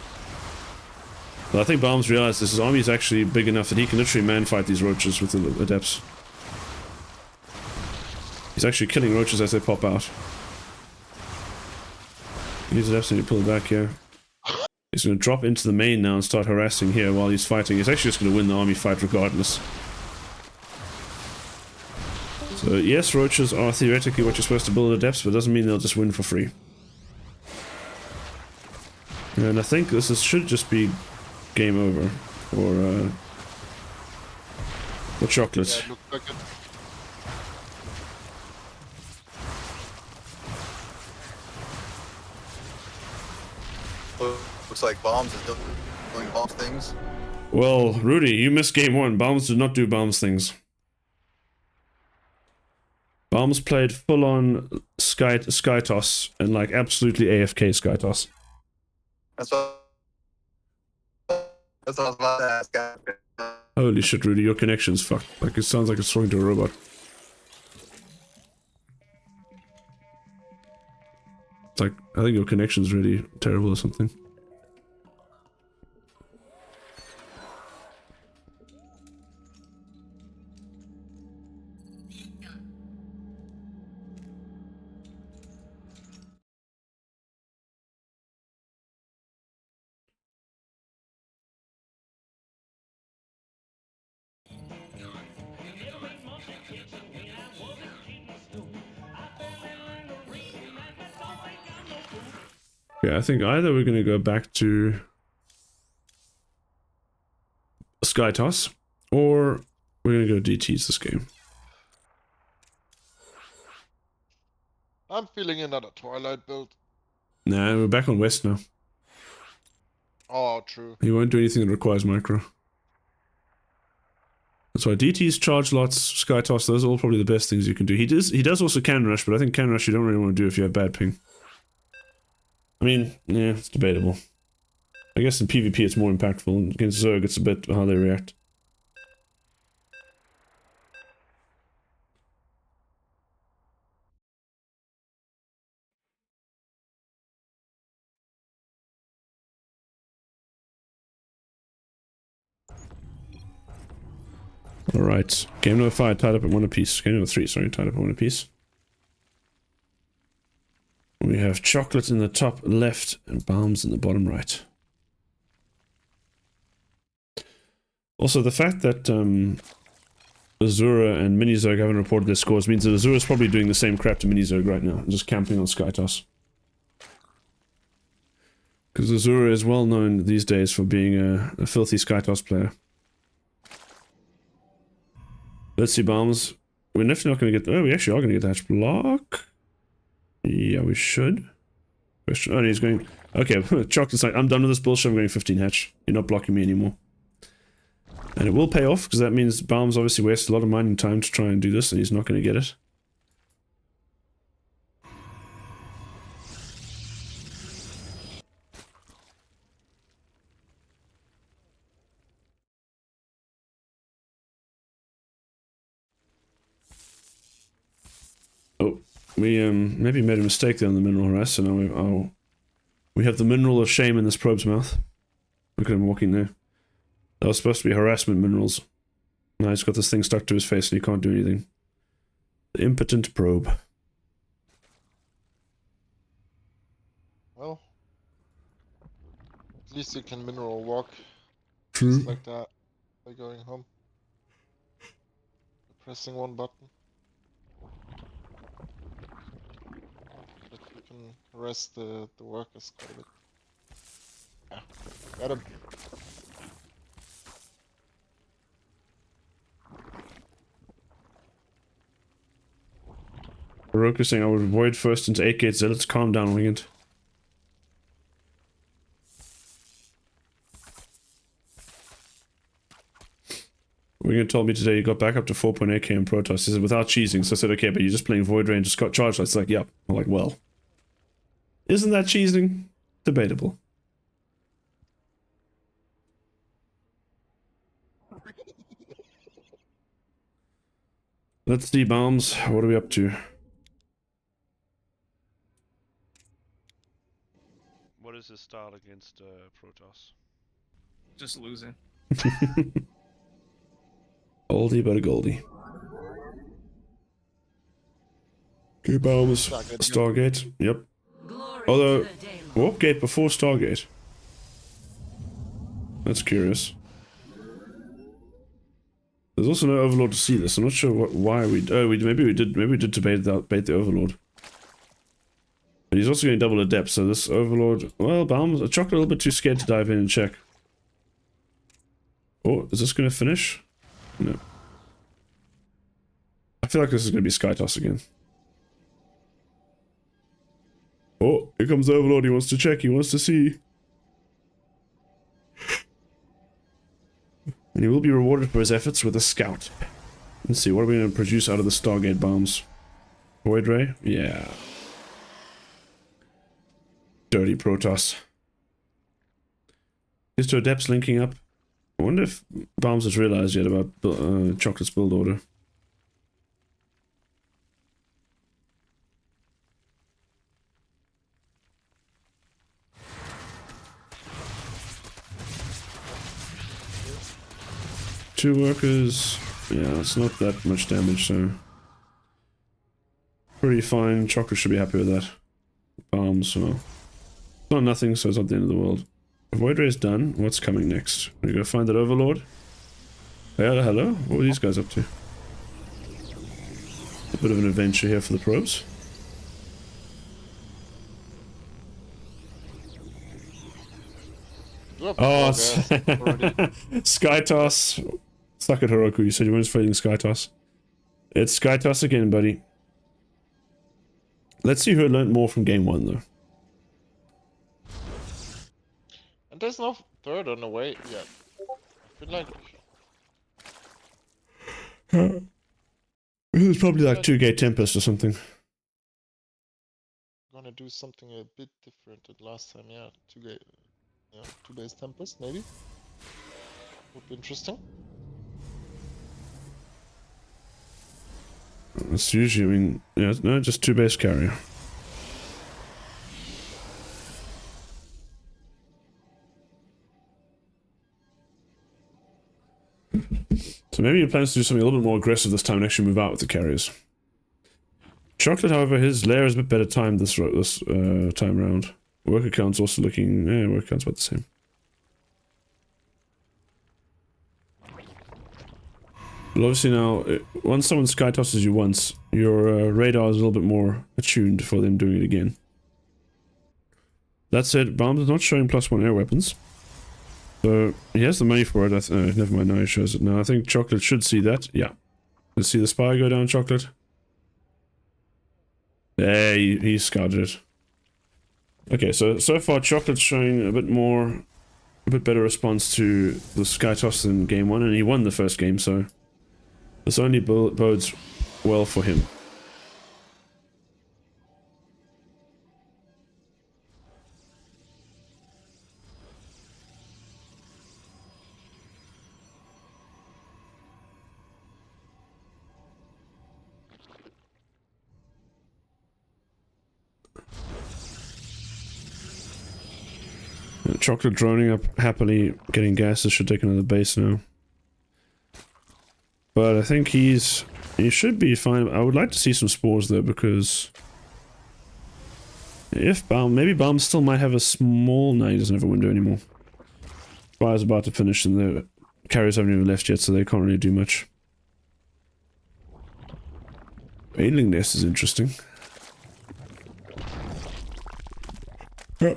But I think Baums realized his army is actually big enough that he can literally man-fight these roaches with the Adepts. He's actually killing roaches as they pop out. These Adepts need to pull back here. He's going to drop into the main now and start harassing here while he's fighting. He's actually just going to win the army fight regardless. So yes, roaches are theoretically what you're supposed to build at Adepts, but it doesn't mean they'll just win for free. And I think this should just be game over for Chocolate. Yeah, it looks like it. Looks like Baums is doing Baums things. Well, Rudy, you missed game 1. Baums did not do Baums things. Baums played full-on sky toss and like absolutely AFK sky toss. That's what I was about to ask. Holy shit, Rudy, your connection's fucked. Like, it sounds like it's talking to a robot. It's like, I think your connection's really terrible or something. Yeah, I think either we're going to go back to Sky Toss, or we're going to go DTs this game. I'm feeling another Twilight build. Nah, we're back on West now. Oh, true. He won't do anything that requires micro. That's why DTs, charge lots, Sky Toss, those are all probably the best things you can do. He does also Cannon Rush, but I think Cannon Rush you don't really want to do if you have bad ping. I mean, yeah, it's debatable. I guess in PvP it's more impactful. Against Zerg it's a bit how they react. Alright, game number 5 tied up at 1 apiece. Game number 3, sorry, tied up at 1 apiece. We have Chocolate in the top left and Baums in the bottom right. Also, the fact that Azura and Mini-Zerg haven't reported their scores means that Azura is probably doing the same crap to Mini-Zerg right now, just camping on Sky Toss. Because Azura is well known these days for being a filthy Sky Toss player. Let's see, Baums. We're definitely not going to get... Oh, we actually are going to get the hatch block. Yeah, we should. Question. Oh, he's going... Okay, Chocolate's like, I'm done with this bullshit, I'm going 15 hatch. You're not blocking me anymore. And it will pay off, because that means Baums obviously wasted a lot of mining time to try and do this, and he's not going to get it. We maybe made a mistake there on the mineral harass, so now we have the mineral of shame in this probe's mouth. Look at him walking there. That was supposed to be harassment minerals. Now he's got this thing stuck to his face and he can't do anything. The impotent probe. Well, at least you can mineral walk True. just like that by going home. Pressing one button. But you can harass the workers quite a bit. Yeah, got him. Baroque is saying I would avoid first into 8 gates. Let's calm down, Winged. Winged told me today he got back up to 4.8k in Protoss. He said without cheesing, so I said okay, but you're just playing Void Ray and just got charged. It's like, yep. I'm like, well. Isn't that cheesing? Debatable. Let's see, Baums. What are we up to? What is his style against Protoss? Just losing. Oldie but a goldie. Okay, Baums. Stargate. Yep. Although, Warp Gate before Stargate. That's curious. There's also no Overlord to see this. I'm not sure why we. Oh, maybe we did bait the Overlord. But he's also going double adept, so this Overlord. Well, Baum's a chocolate a little bit too scared to dive in and check. Oh, is this going to finish? No. I feel like this is going to be Sky Toss again. Oh, here comes the Overlord. He wants to check. He wants to see. And he will be rewarded for his efforts with a scout. Let's see, what are we going to produce out of the Stargate bombs? Void Ray? Yeah. Dirty Protoss. These two adepts linking up. I wonder if Baums has realized yet about Chocolate's build order. Two workers. Yeah, it's not that much damage, so pretty fine. Chocolate should be happy with that. Bombs, well, it's not nothing, so it's not the end of the world. Void Ray is done. What's coming next? We go find that Overlord. Hey, hello. What were these guys up to? A bit of an adventure here for the probes. Oh, it's Sky Toss. Suck at Heroku. You said you weren't fighting Sky Toss. It's Sky Toss again, buddy. Let's see who learned more from game 1, though. And there's no third on the way yet. I feel like This is probably like 2-gate Tempest or something. I'm gonna do something a bit different than last time. Yeah, 2 base Tempest maybe. Would be interesting. That's usually, I mean, yeah, no, just 2 base carrier. So maybe he plans to do something a little bit more aggressive this time and actually move out with the carriers. Chocolate, however, his lair is a bit better timed this time around. Worker count's also looking, worker count's about the same. But obviously now, once someone sky tosses you once, your radar is a little bit more attuned for them doing it again. That said, Baum is not showing +1 air weapons. So, he has the money for it. Never mind, now he shows it. Now, I think Chocolate should see that. Yeah. Let's see the spy go down, Chocolate. Yeah, he scouted it. Okay, so far Chocolate's showing a bit better response to the sky toss than game 1, and he won the first game, so this only bodes well for him. Chocolate droning up happily, getting gases, should take another base now. But I think he should be fine. I would like to see some spores though, because if maybe Baum still might have a small... No, he doesn't have a window anymore. Fire's about to finish and the carriers haven't even left yet, so they can't really do much. Ailing nest is interesting. Oh.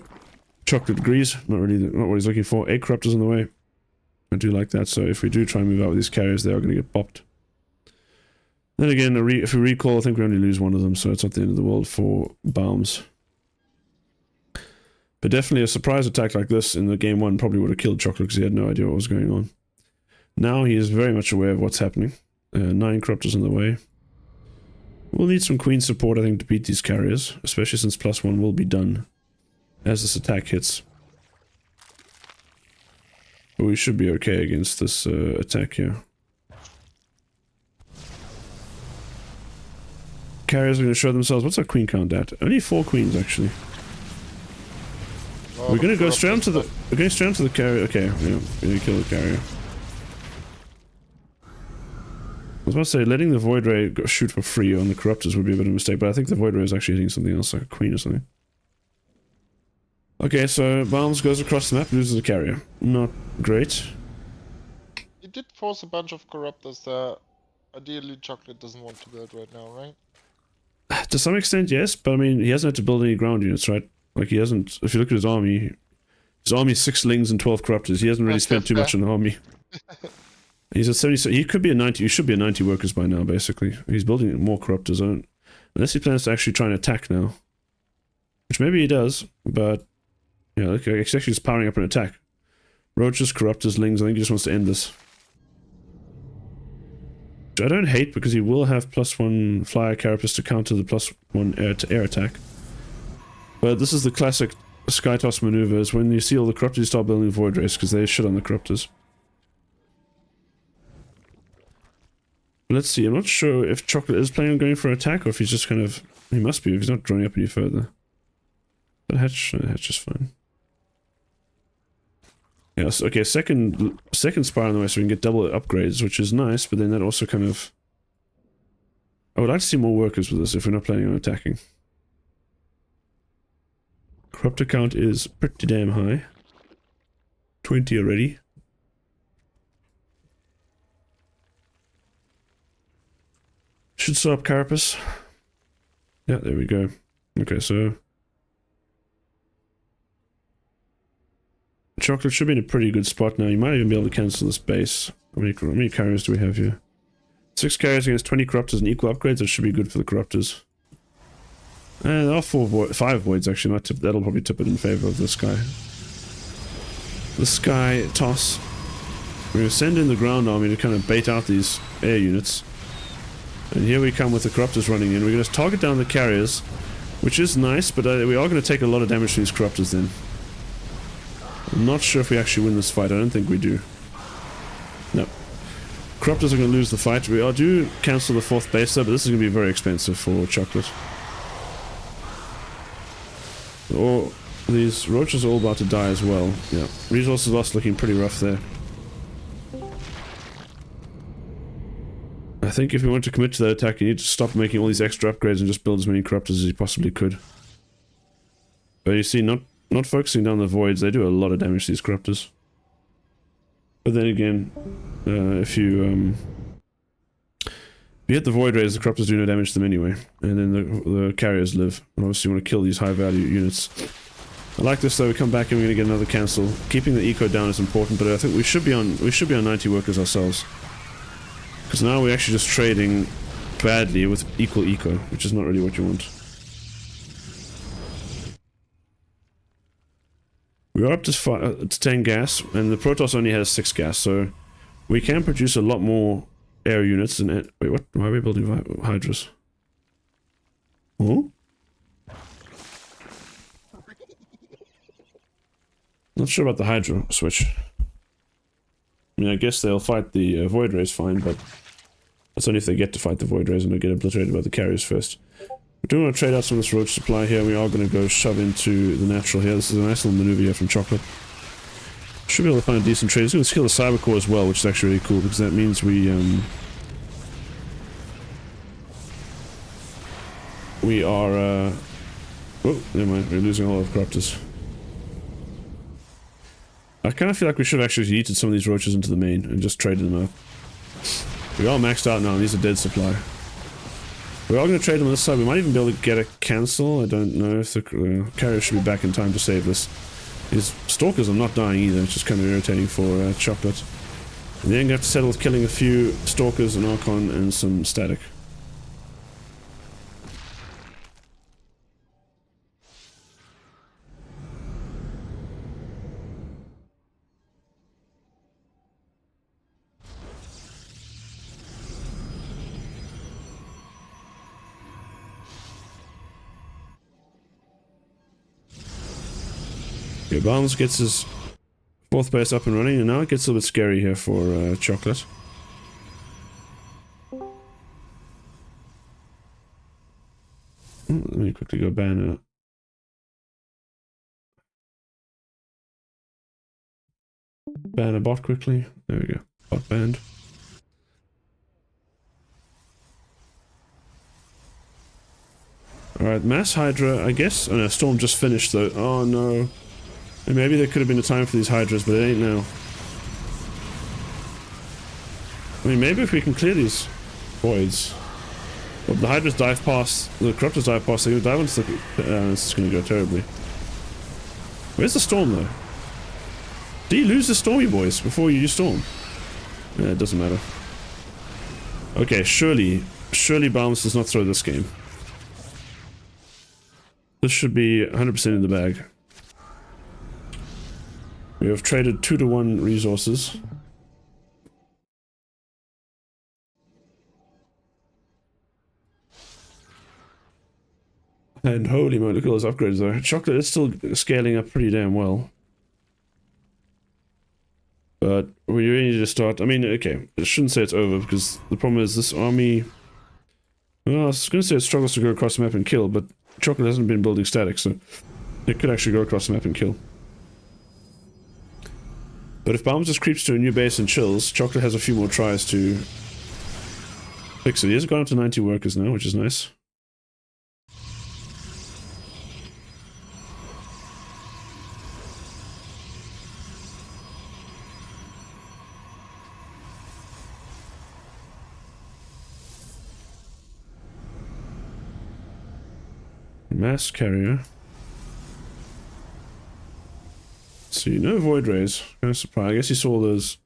Chocolate agrees, not what he's looking for. 8 corruptors on the way. I do like that, so if we do try and move out with these carriers, they are going to get popped. Then again, if we recall, I think we only lose one of them, so it's not the end of the world for Baums. But definitely a surprise attack like this in the game 1 probably would have killed Chocolate because he had no idea what was going on. Now he is very much aware of what's happening. 9 corruptors on the way. We'll need some queen support, I think, to beat these carriers, especially since +1 will be done as this attack hits. But we should be okay against this attack here. Carriers are going to show themselves. What's our queen count at? Only 4 queens, actually. We're going to go straight onto the... We're going straight onto the carrier. Okay, yeah, we're going to kill the carrier. I was about to say, letting the Void Ray shoot for free on the Corruptors would be a bit of a mistake, but I think the Void Ray is actually hitting something else, like a queen or something. Okay, so Baums goes across the map, loses the carrier. Not great. He did force a bunch of Corruptors there. Ideally, Chocolate doesn't want to build right now, right? To some extent, yes, but I mean, he hasn't had to build any ground units, right? Like, he hasn't... If you look at his army is 6 Lings and 12 Corruptors. He hasn't really spent too much on the army. He's at 70... He could be a 90... He should be a 90 workers by now, basically. He's building more Corruptors. Unless he plans to actually try and attack now. Which maybe he does, but... Yeah, look, he's actually just powering up an attack. Roaches, Corruptors, Lings, I think he just wants to end this. Which I don't hate, because he will have +1 flyer carapace to counter the +1 air attack. But this is the classic Sky Toss maneuvers. When you see all the Corruptors, you start building Void Rays, because they shit on the Corruptors. Let's see, I'm not sure if Chocolate is planning on going for an attack, or if he's just kind of... He must be, if he's not drawing up any further. But Hatch is fine. Yes, okay, second spire on the way, so we can get double upgrades, which is nice, but then that also kind of... I would like to see more workers with this if we're not planning on attacking. Corruptor count is pretty damn high. 20 already. Should start up Carapace. Yeah, there we go. Okay, so... Chocolate should be in a pretty good spot now. You might even be able to cancel this base. How many carriers do we have here? 6 carriers against 20 Corruptors and equal upgrades. That should be good for the Corruptors. And there are 5 voids actually. That'll probably tip it in favor of this guy. The Sky Toss. We're going to send in the ground army to kind of bait out these air units. And here we come with the Corruptors running in. We're going to target down the carriers, which is nice, but we are going to take a lot of damage from these Corruptors then. I'm not sure if we actually win this fight. I don't think we do. No. Corruptors are going to lose the fight. We do cancel the 4th base though, but this is going to be very expensive for Chocolate. Or these roaches are all about to die as well. Yeah. Resources lost looking pretty rough there. I think if we want to commit to that attack, you need to stop making all these extra upgrades and just build as many Corruptors as you possibly could. But you see, not focusing down the voids, they do a lot of damage to these Corruptors. But then again, if you hit the Void Rays, the Corruptors do no damage to them anyway. And then the carriers live. And obviously you want to kill these high value units. I like this though, we come back and we're going to get another cancel. Keeping the eco down is important, but I think we should be on 90 workers ourselves. Because now we're actually just trading badly with equal eco, which is not really what you want. We are up to 10 gas, and the Protoss only has 6 gas, so we can produce a lot more air units. And wait, what? Why are we building Hydras? Oh? Not sure about the Hydra switch. I mean, I guess they'll fight the Void Rays fine, but that's only if they get to fight the Void Rays and they get obliterated by the carriers first. We do want to trade out some of this roach supply here. We are going to go shove into the natural here. This is a nice little maneuver here from Chocolate. Should be able to find a decent trade. He's going to kill the cyber core as well, which is actually really cool because that means we are oh, never mind, we're losing a lot of corruptors. I kind of feel like we should have actually yeeted some of these roaches into the main and just traded them out. We are maxed out now and these are dead supply. We are going to trade them on this side. We might even be able to get a cancel. I don't know if the carrier should be back in time to save this. These stalkers are not dying either, it's just kind of irritating for Chocolate. And then you have to settle with killing a few stalkers, an Archon, and some static. Okay, Baums gets his 4th base up and running, and now it gets a little bit scary here for Chocolate. Let me quickly go ban a bot quickly. There we go. Bot banned. Alright, Mass Hydra, I guess. Oh no, Storm just finished though. Oh no. And maybe there could have been a time for these Hydras, but it ain't now. I mean, maybe if we can clear these voids. Well, the Hydras dive past, the Corruptors dive past, they're gonna dive into the... this is gonna go terribly. Where's the Storm though? Do you lose the Stormy boys before you use Storm? Yeah, it doesn't matter. Okay, surely Baums does not throw this game. This should be 100% in the bag. We have traded 2-to-1 resources. And holy moly, look at all those upgrades though. Chocolate is still scaling up pretty damn well. But we really need to start... I mean, okay, I shouldn't say it's over because the problem is this army... Well, I was going to say it struggles to go across the map and kill, but Chocolate hasn't been building static, so it could actually go across the map and kill. But if Baums just creeps to a new base and chills, Chocolate has a few more tries to fix it. He has gone up to 90 workers now, which is nice. Mass carrier. See, no void rays. Kind of surprised. I guess you saw those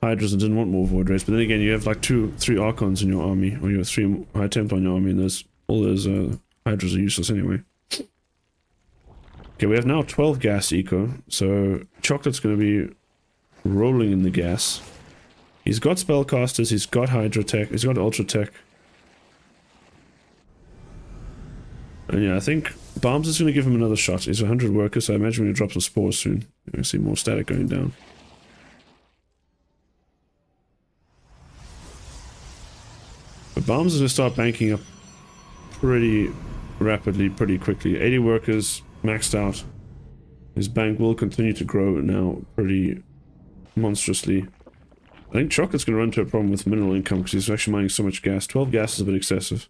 Hydras and didn't want more void rays, but then again, you have like 3 Archons in your army, or you have 3 High Templar in your army, and all those Hydras are useless anyway. Okay, we have now 12 gas eco, so Chocolate's going to be rolling in the gas. He's got spellcasters, he's got Hydra tech, he's got Ultra tech. And yeah, I think Baums is going to give him another shot. He's 100 workers, so I imagine we're going to drop some spores soon. You're going to see more static going down. But Baums is going to start banking up pretty rapidly, pretty quickly. 80 workers, maxed out. His bank will continue to grow now pretty monstrously. I think Chocolate's going to run into a problem with mineral income because he's actually mining so much gas. 12 gas is a bit excessive.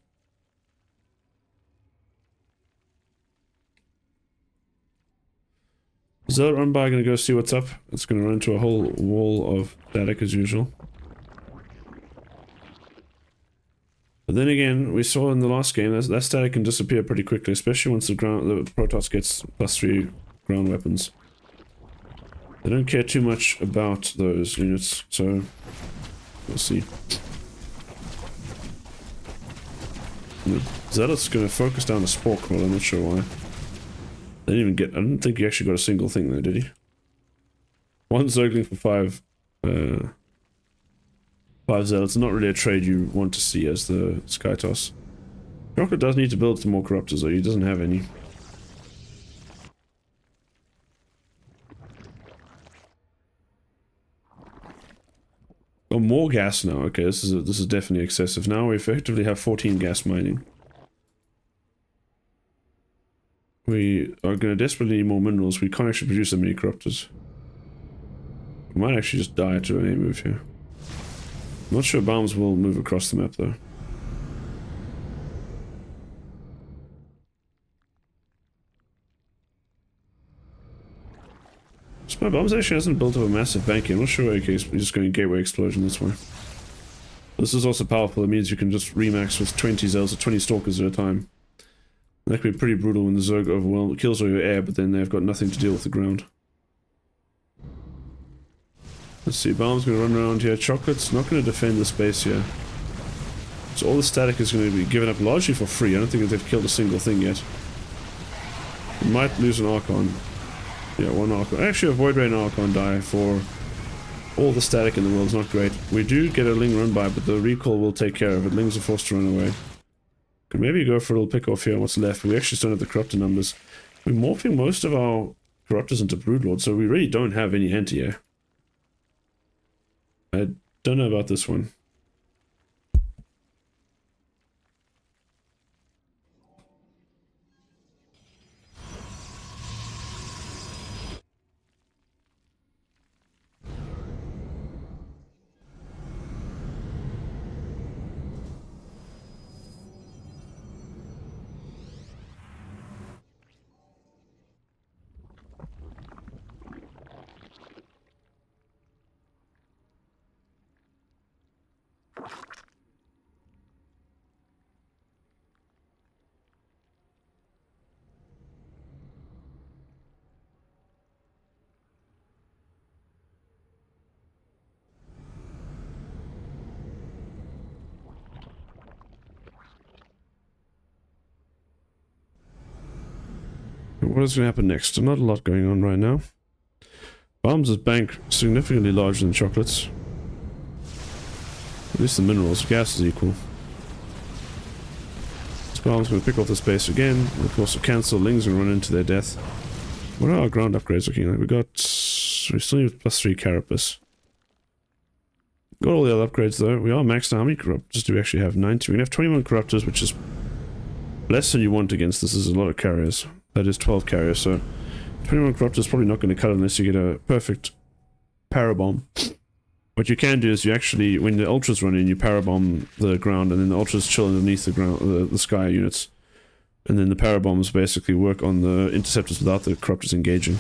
Zealot run by, gonna go see what's up. It's gonna run into a whole wall of static as usual. But then again, we saw in the last game that static can disappear pretty quickly, especially once the Protoss gets +3 ground weapons. They don't care too much about those units, so we'll see. Zealot's gonna focus down the Spore Crawler, I'm not sure why. I don't think he actually got a single thing there, did he? 1 Zergling for 5 Zealots. Not really a trade you want to see as the Skytoss. Chocolate does need to build some more Corruptors though, he doesn't have any. Oh, more gas now. Okay, this is definitely excessive. Now we effectively have 14 gas mining. We are going to desperately need more minerals. We can't actually produce that many corruptors. We might actually just die to any move here. Not sure Baums will move across the map though. So my Baums actually hasn't built up a massive bank here. I'm not sure where he's just going Gateway Explosion this way. This is also powerful. It means you can just remax with 20 Zels or 20 Stalkers at a time. That could be pretty brutal when the Zerg kills all your air, but then they've got nothing to deal with the ground. Let's see, Baum's going to run around here. Chocolate's not going to defend the space here. So all the static is going to be given up largely for free. I don't think that they've killed a single thing yet. We might lose an Archon. Yeah, one Archon. Actually, a Void Ray and Archon die for all the static in the world is not great. We do get a Ling run by, but the recall will take care of it. Lings are forced to run away. Could maybe go for a little pick off here on what's left, but we actually still have the Corruptor numbers. We're morphing most of our Corruptors into Broodlords, so we really don't have any anti-air. I don't know about this one. What is going to happen next? Not a lot going on right now. Baum's bank significantly larger than Chocolate's. At least the minerals. Gas is equal. This Baum's going to pick off the space again. And of course, cancel. Lings and run into their death. What are our ground upgrades looking like? We still need +3 Carapace. Got all the other upgrades though. We are maxed out. How many Corruptors do we actually have? 90. We can have 21 Corruptors, which is less than you want against this. Is a lot of carriers. That is 12 carriers, so 21 Corruptor is probably not going to cut unless you get a perfect Parabomb. What you can do is you actually, when the Ultras run in, you Parabomb the ground, and then the Ultras chill underneath the ground, the Sky units. And then the Parabombs basically work on the Interceptors without the Corruptors engaging.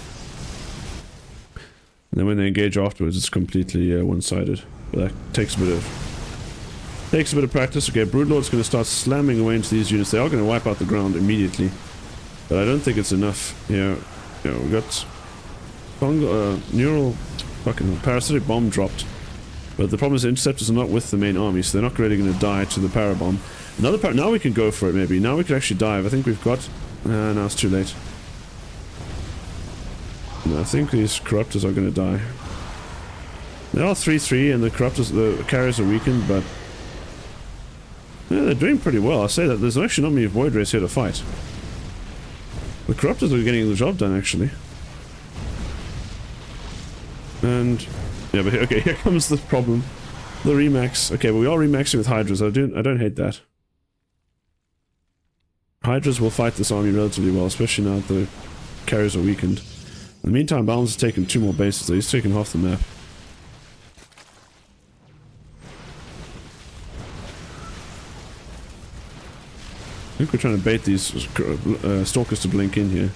And then when they engage afterwards, it's completely one-sided. But that takes a bit of practice. Okay, Broodlord's going to start slamming away into these units. They are going to wipe out the ground immediately. But I don't think it's enough. Yeah, we got neural fucking parasitic bomb dropped. But the problem is the interceptors are not with the main army, so they're not really going to die to the parabomb. Now we can go for it maybe. Now we can actually dive. I think we've got... no, it's too late. No, I think these Corruptors are going to die. They are 3-3 and the Corruptors, the carriers are weakened, but... yeah, they're doing pretty well. I'll say that there's actually not many Void Rays here to fight. The Corruptors are getting the job done, actually. And... yeah, but okay, here comes the problem. The remax. Okay, but we are remaxing with Hydras. I don't hate that. Hydras will fight this army relatively well, especially now that the carriers are weakened. In the meantime, Baum's has taken 2 more bases, so he's taken half the map. I think we're trying to bait these Stalkers to blink in here.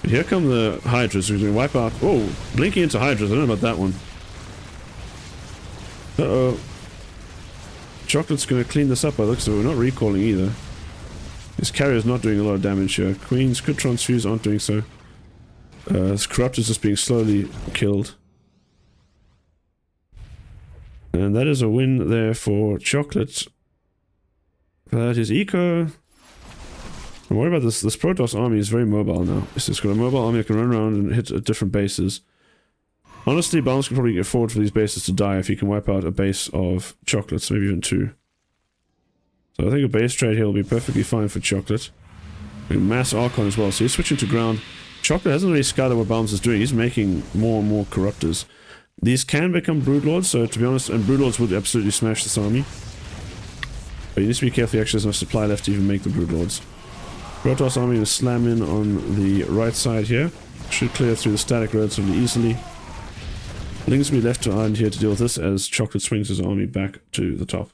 But here come the Hydras, who's going to wipe out... oh, blinking into Hydras, I don't know about that one. Uh-oh. Chocolate's going to clean this up by the looks of it. We're not recalling either. This carrier's not doing a lot of damage here. Queens could transfuse, aren't doing so. This Corruptor's just being slowly killed. And that is a win there for Chocolate. That is Eco. Don't worry about this. This Protoss army is very mobile now. It's got a mobile army that can run around and hit at different bases. Honestly, Baum's can probably afford for these bases to die if he can wipe out a base of Chocolates, maybe even 2. So I think a base trade here will be perfectly fine for Chocolate. And mass Archon as well, so he's switching to ground. Chocolate hasn't really scouted what Baum's is doing. He's making more and more Corruptors. These can become Broodlords, so to be honest, and Broodlords would absolutely smash this army. But you need to be careful, he actually has enough supply left to even make the Broodlords. Protoss army is slam in on the right side here. Should clear through the static relatively easily. Lings will be left to island here to deal with this as Chocolate swings his army back to the top.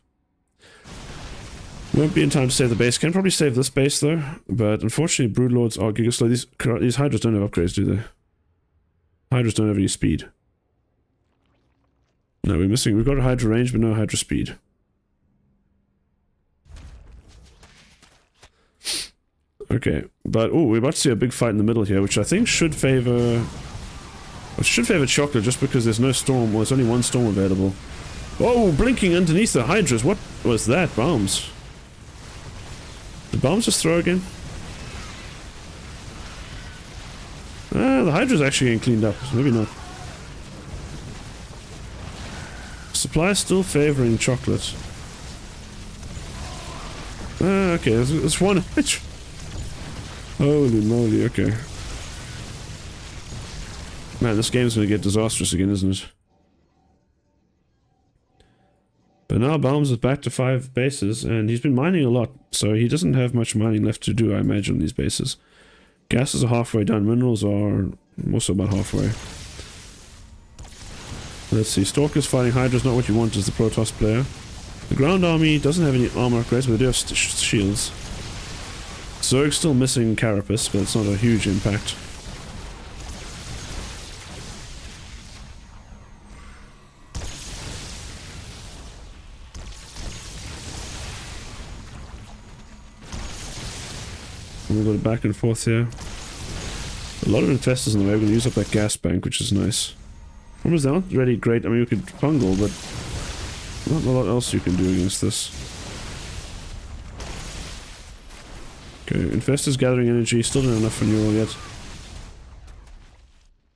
Won't be in time to save the base. Can probably save this base though, but unfortunately Broodlords are giga slow. These Hydras don't have upgrades, do they? Hydras don't have any speed. No, we're missing. We've got a Hydra range, but no Hydra speed. Okay, but oh, we're about to see a big fight in the middle here, which I think should favor... It should favor Chocolate just because there's no storm. Well, there's only one storm available. Oh, blinking underneath the Hydras. What was that, Baums? Did Baums just throw again? Ah, the Hydra's actually getting cleaned up. Maybe not. Supply still favoring Chocolate. Ah, okay, there's one. Holy moly, okay. Man, this game's gonna get disastrous again, isn't it? But now Baums is back to 5 bases, and he's been mining a lot, so he doesn't have much mining left to do, I imagine, on these bases. Gases are halfway done, minerals are also about halfway. Let's see, Stalker's fighting Hydra's not what you want as the Protoss player. The ground army doesn't have any armor upgrades, but they do have shields. Zerg's still missing Carapace, but it's not a huge impact. We'll go back and forth here. A lot of infestors in the way. We're going to use up that gas bank, which is nice. Problem is, they're not really great. I mean, we could fungal, but not a lot else you can do against this. Okay, infestors gathering energy. Still not enough for neural yet.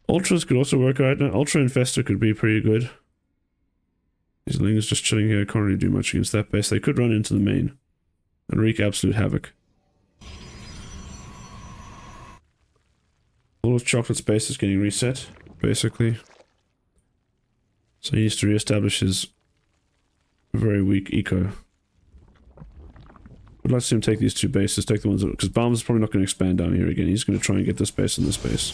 Ultras could also work out now. Ultra infestor could be pretty good. These lings just chilling here. Can't really do much against that base. They could run into the main and wreak absolute havoc. All of Chocolate's base is getting reset, basically. So he needs to re-establish his very weak eco. I'd like to see him take these 2 bases, take the ones that... Because Baums is probably not going to expand down here again. He's going to try and get this base and this base.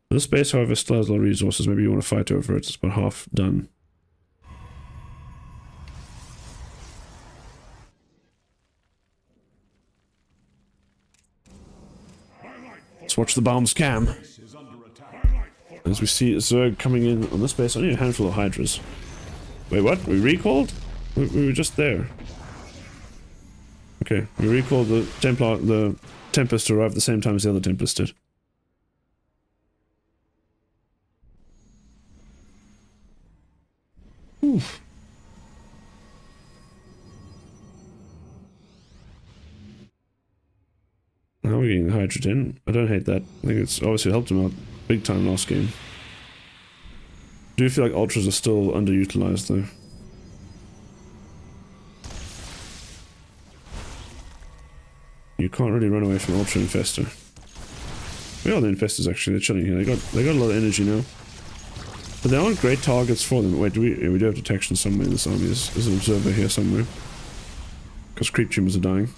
This base, however, still has a lot of resources. Maybe you want to fight over it. It's about half done. Let's watch the Baum's cam. As we see Zerg coming in on this base, only a handful of Hydras. Wait, what? We recalled? We were just there. Okay, we recalled the Tempest to arrive at the same time as the other Tempest did. Oof. Now we're getting the hydrogen. I don't hate that. I think it's obviously helped him out big time last game. I do feel like ultras are still underutilized though. You can't really run away from Ultra Infestor. Where are the Infestors actually? They're chilling here. They got a lot of energy now. But they aren't great targets for them. Wait, we do have detection somewhere in this army. There's an observer here somewhere. Because creep tumors are dying.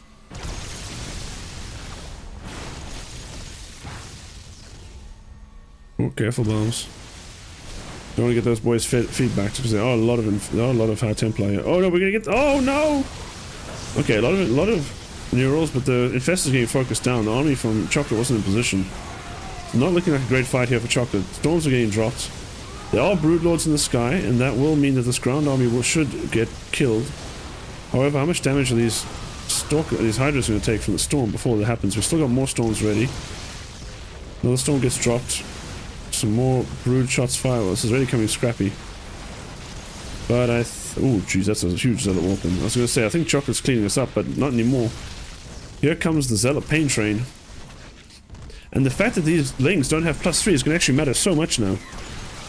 Oh, careful, Baums. Don't want to get those boys feedback because there are a lot of High Templar here. Oh no, we're gonna get. Oh no. Okay, a lot of neurals, but the infestors getting focused down. The army from Chocolate wasn't in position. Not looking like a great fight here for Chocolate. Storms are getting dropped. There are Broodlords in the sky, and that will mean that this ground army should get killed. However, how much damage are these Hydras going to take from the storm before that happens? We've still got more storms ready. Another storm gets dropped. Some more brood shots fire. Well, this is really coming scrappy. But oh jeez, that's a huge Zealot Walk-in. I was going to say, I think Chocolate's cleaning this up, but not anymore. Here comes the Zealot Pain Train. And the fact that these Lings don't have +3 is going to actually matter so much now.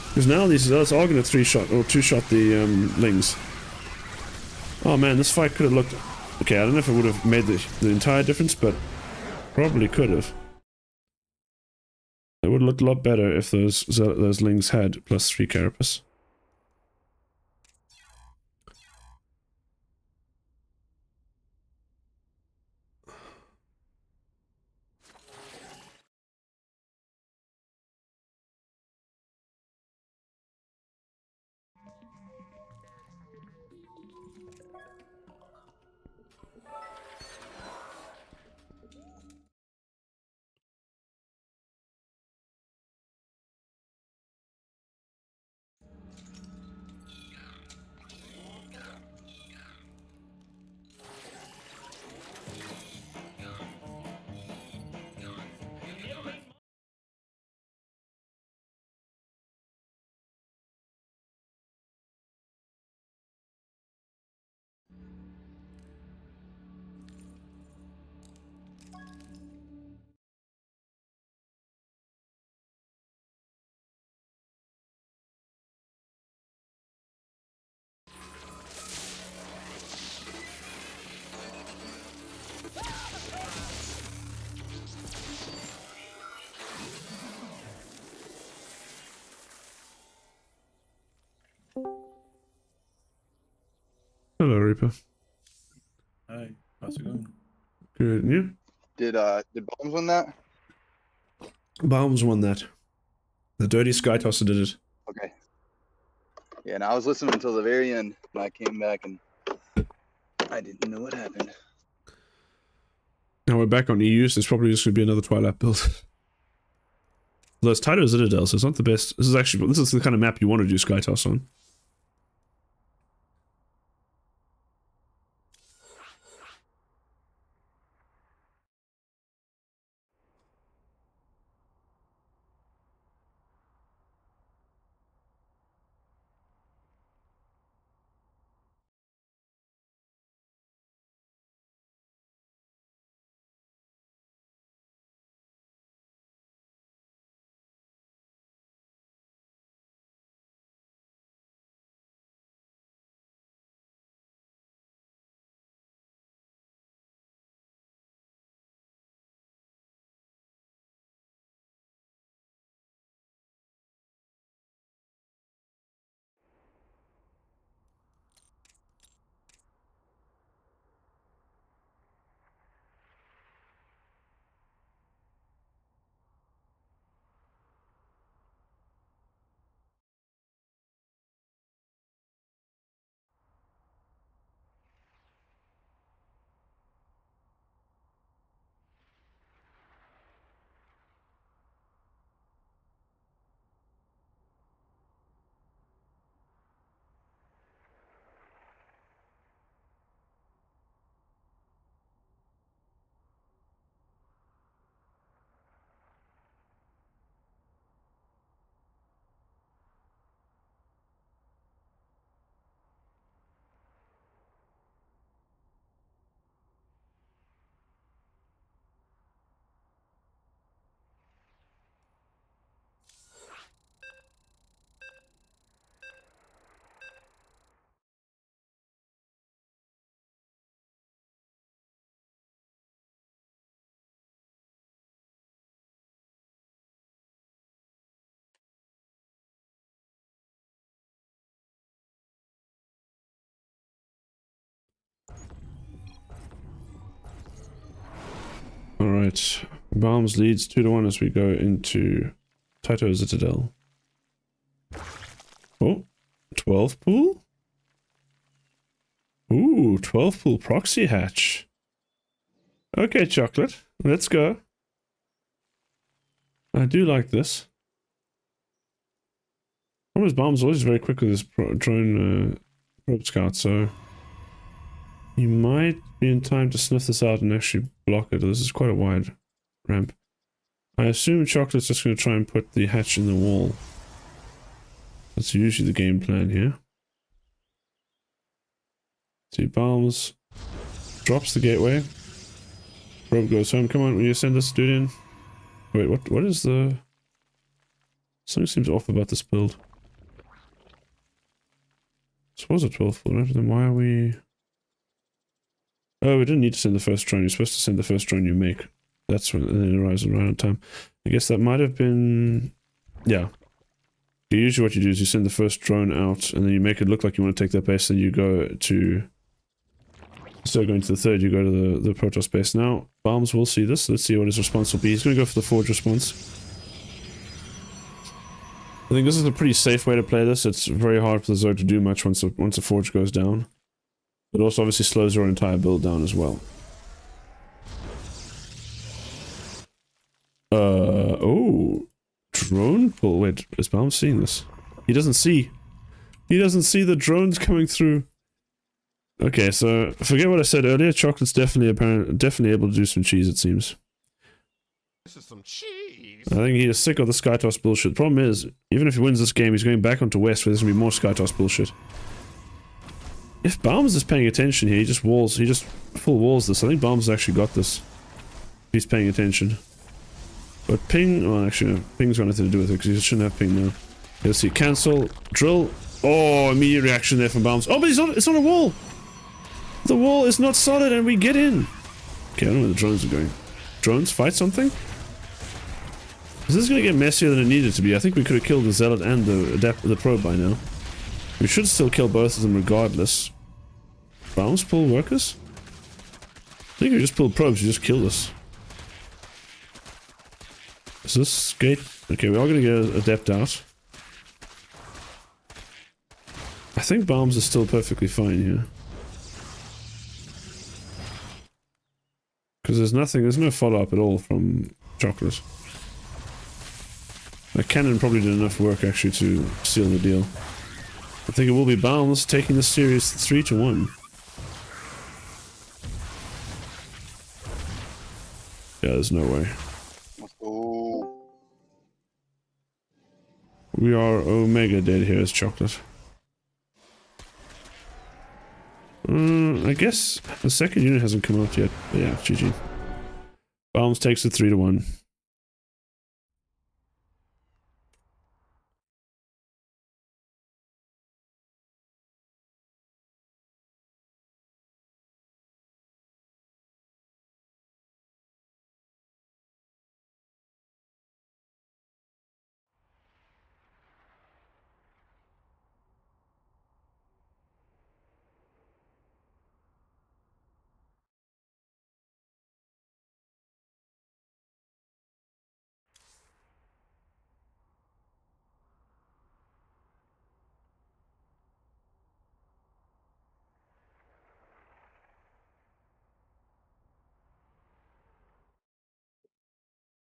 Because now these Zealots are going to 3-shot, or 2-shot the Lings. Oh man, this fight could have looked... Okay, I don't know if it would have made the entire difference, but probably could have. It would have looked a lot better if those Lings had +3 Carapace. Hello, Reaper. Hi, how's it going? Good. And you? Did Baums win that? Baums won that. The dirty Sky Tosser did it. Okay. Yeah, and I was listening until the very end, and I came back and I didn't know what happened. Now we're back on EU, so it's probably just going to be another Twilight build. Although it's tighter as Citadel, so it's not the best. This is the kind of map you want to do Sky Toss on. Alright. Baums leads 2-1 as we go into Taito Citadel. Oh, 12 pool? Ooh, 12 pool proxy hatch. Okay, Chocolate, let's go. I do like this. BaumesBaum's always very quick with his drone probe scout, so he might be in time to sniff this out and actually block it. This is quite a wide ramp. I assume Chocolate's just going to try and put the hatch in the wall. That's usually the game plan here. See, Baums drops the gateway. Probe goes home. Come on, will you send this dude in? Wait, what is the... Something seems off about this build. This was a 12 full, right? Then why are we... Oh, we didn't need to send the first drone. You're supposed to send the first drone you make. That's when it arrives right on time. I guess that might have been... Yeah. Usually what you do is you send the first drone out, and then you make it look like you want to take that base, then you go to... Instead of going to the third, you go to the Protoss base. Now, Baums will see this. Let's see what his response will be. He's going to go for the Forge response. I think this is a pretty safe way to play this. It's very hard for the Zerg to do much once a Forge goes down. It also obviously slows your entire build down as well. Oh. Drone pull. Wait, is Baum seeing this? He doesn't see. He doesn't see the drones coming through. Okay, so forget what I said earlier. Chocolate's definitely able to do some cheese, it seems. This is some cheese. I think he is sick of the Skytoss bullshit. Problem is, even if he wins this game, he's going back onto West where there's going to be more Skytoss bullshit. If Baums is paying attention here, he just full walls this. I think Baums has actually got this. He's paying attention. But ping, well actually no, ping's got nothing to do with it because he shouldn't have ping now. Let's see, cancel, drill. Oh, immediate reaction there from Baums. Oh, but it's on a wall! The wall is not solid and we get in! Okay, I don't know where the drones are going. Drones, fight something? This is gonna get messier than it needed to be. I think we could have killed the Zealot and the probe by now. We should still kill both of them regardless. Baums pull workers? I think we just pulled probes, you just killed us. Is this gate? Okay, we are gonna get Adept out. I think Baums is still perfectly fine here. Because there's no follow-up at all from Chocolate. The cannon probably did enough work actually to seal the deal. I think it will be Baums taking the series 3-1. Yeah, there's no way. Let's go. We are Omega dead here as Chocolate. I guess the second unit hasn't come out yet. But yeah, GG. Baums takes it 3-1.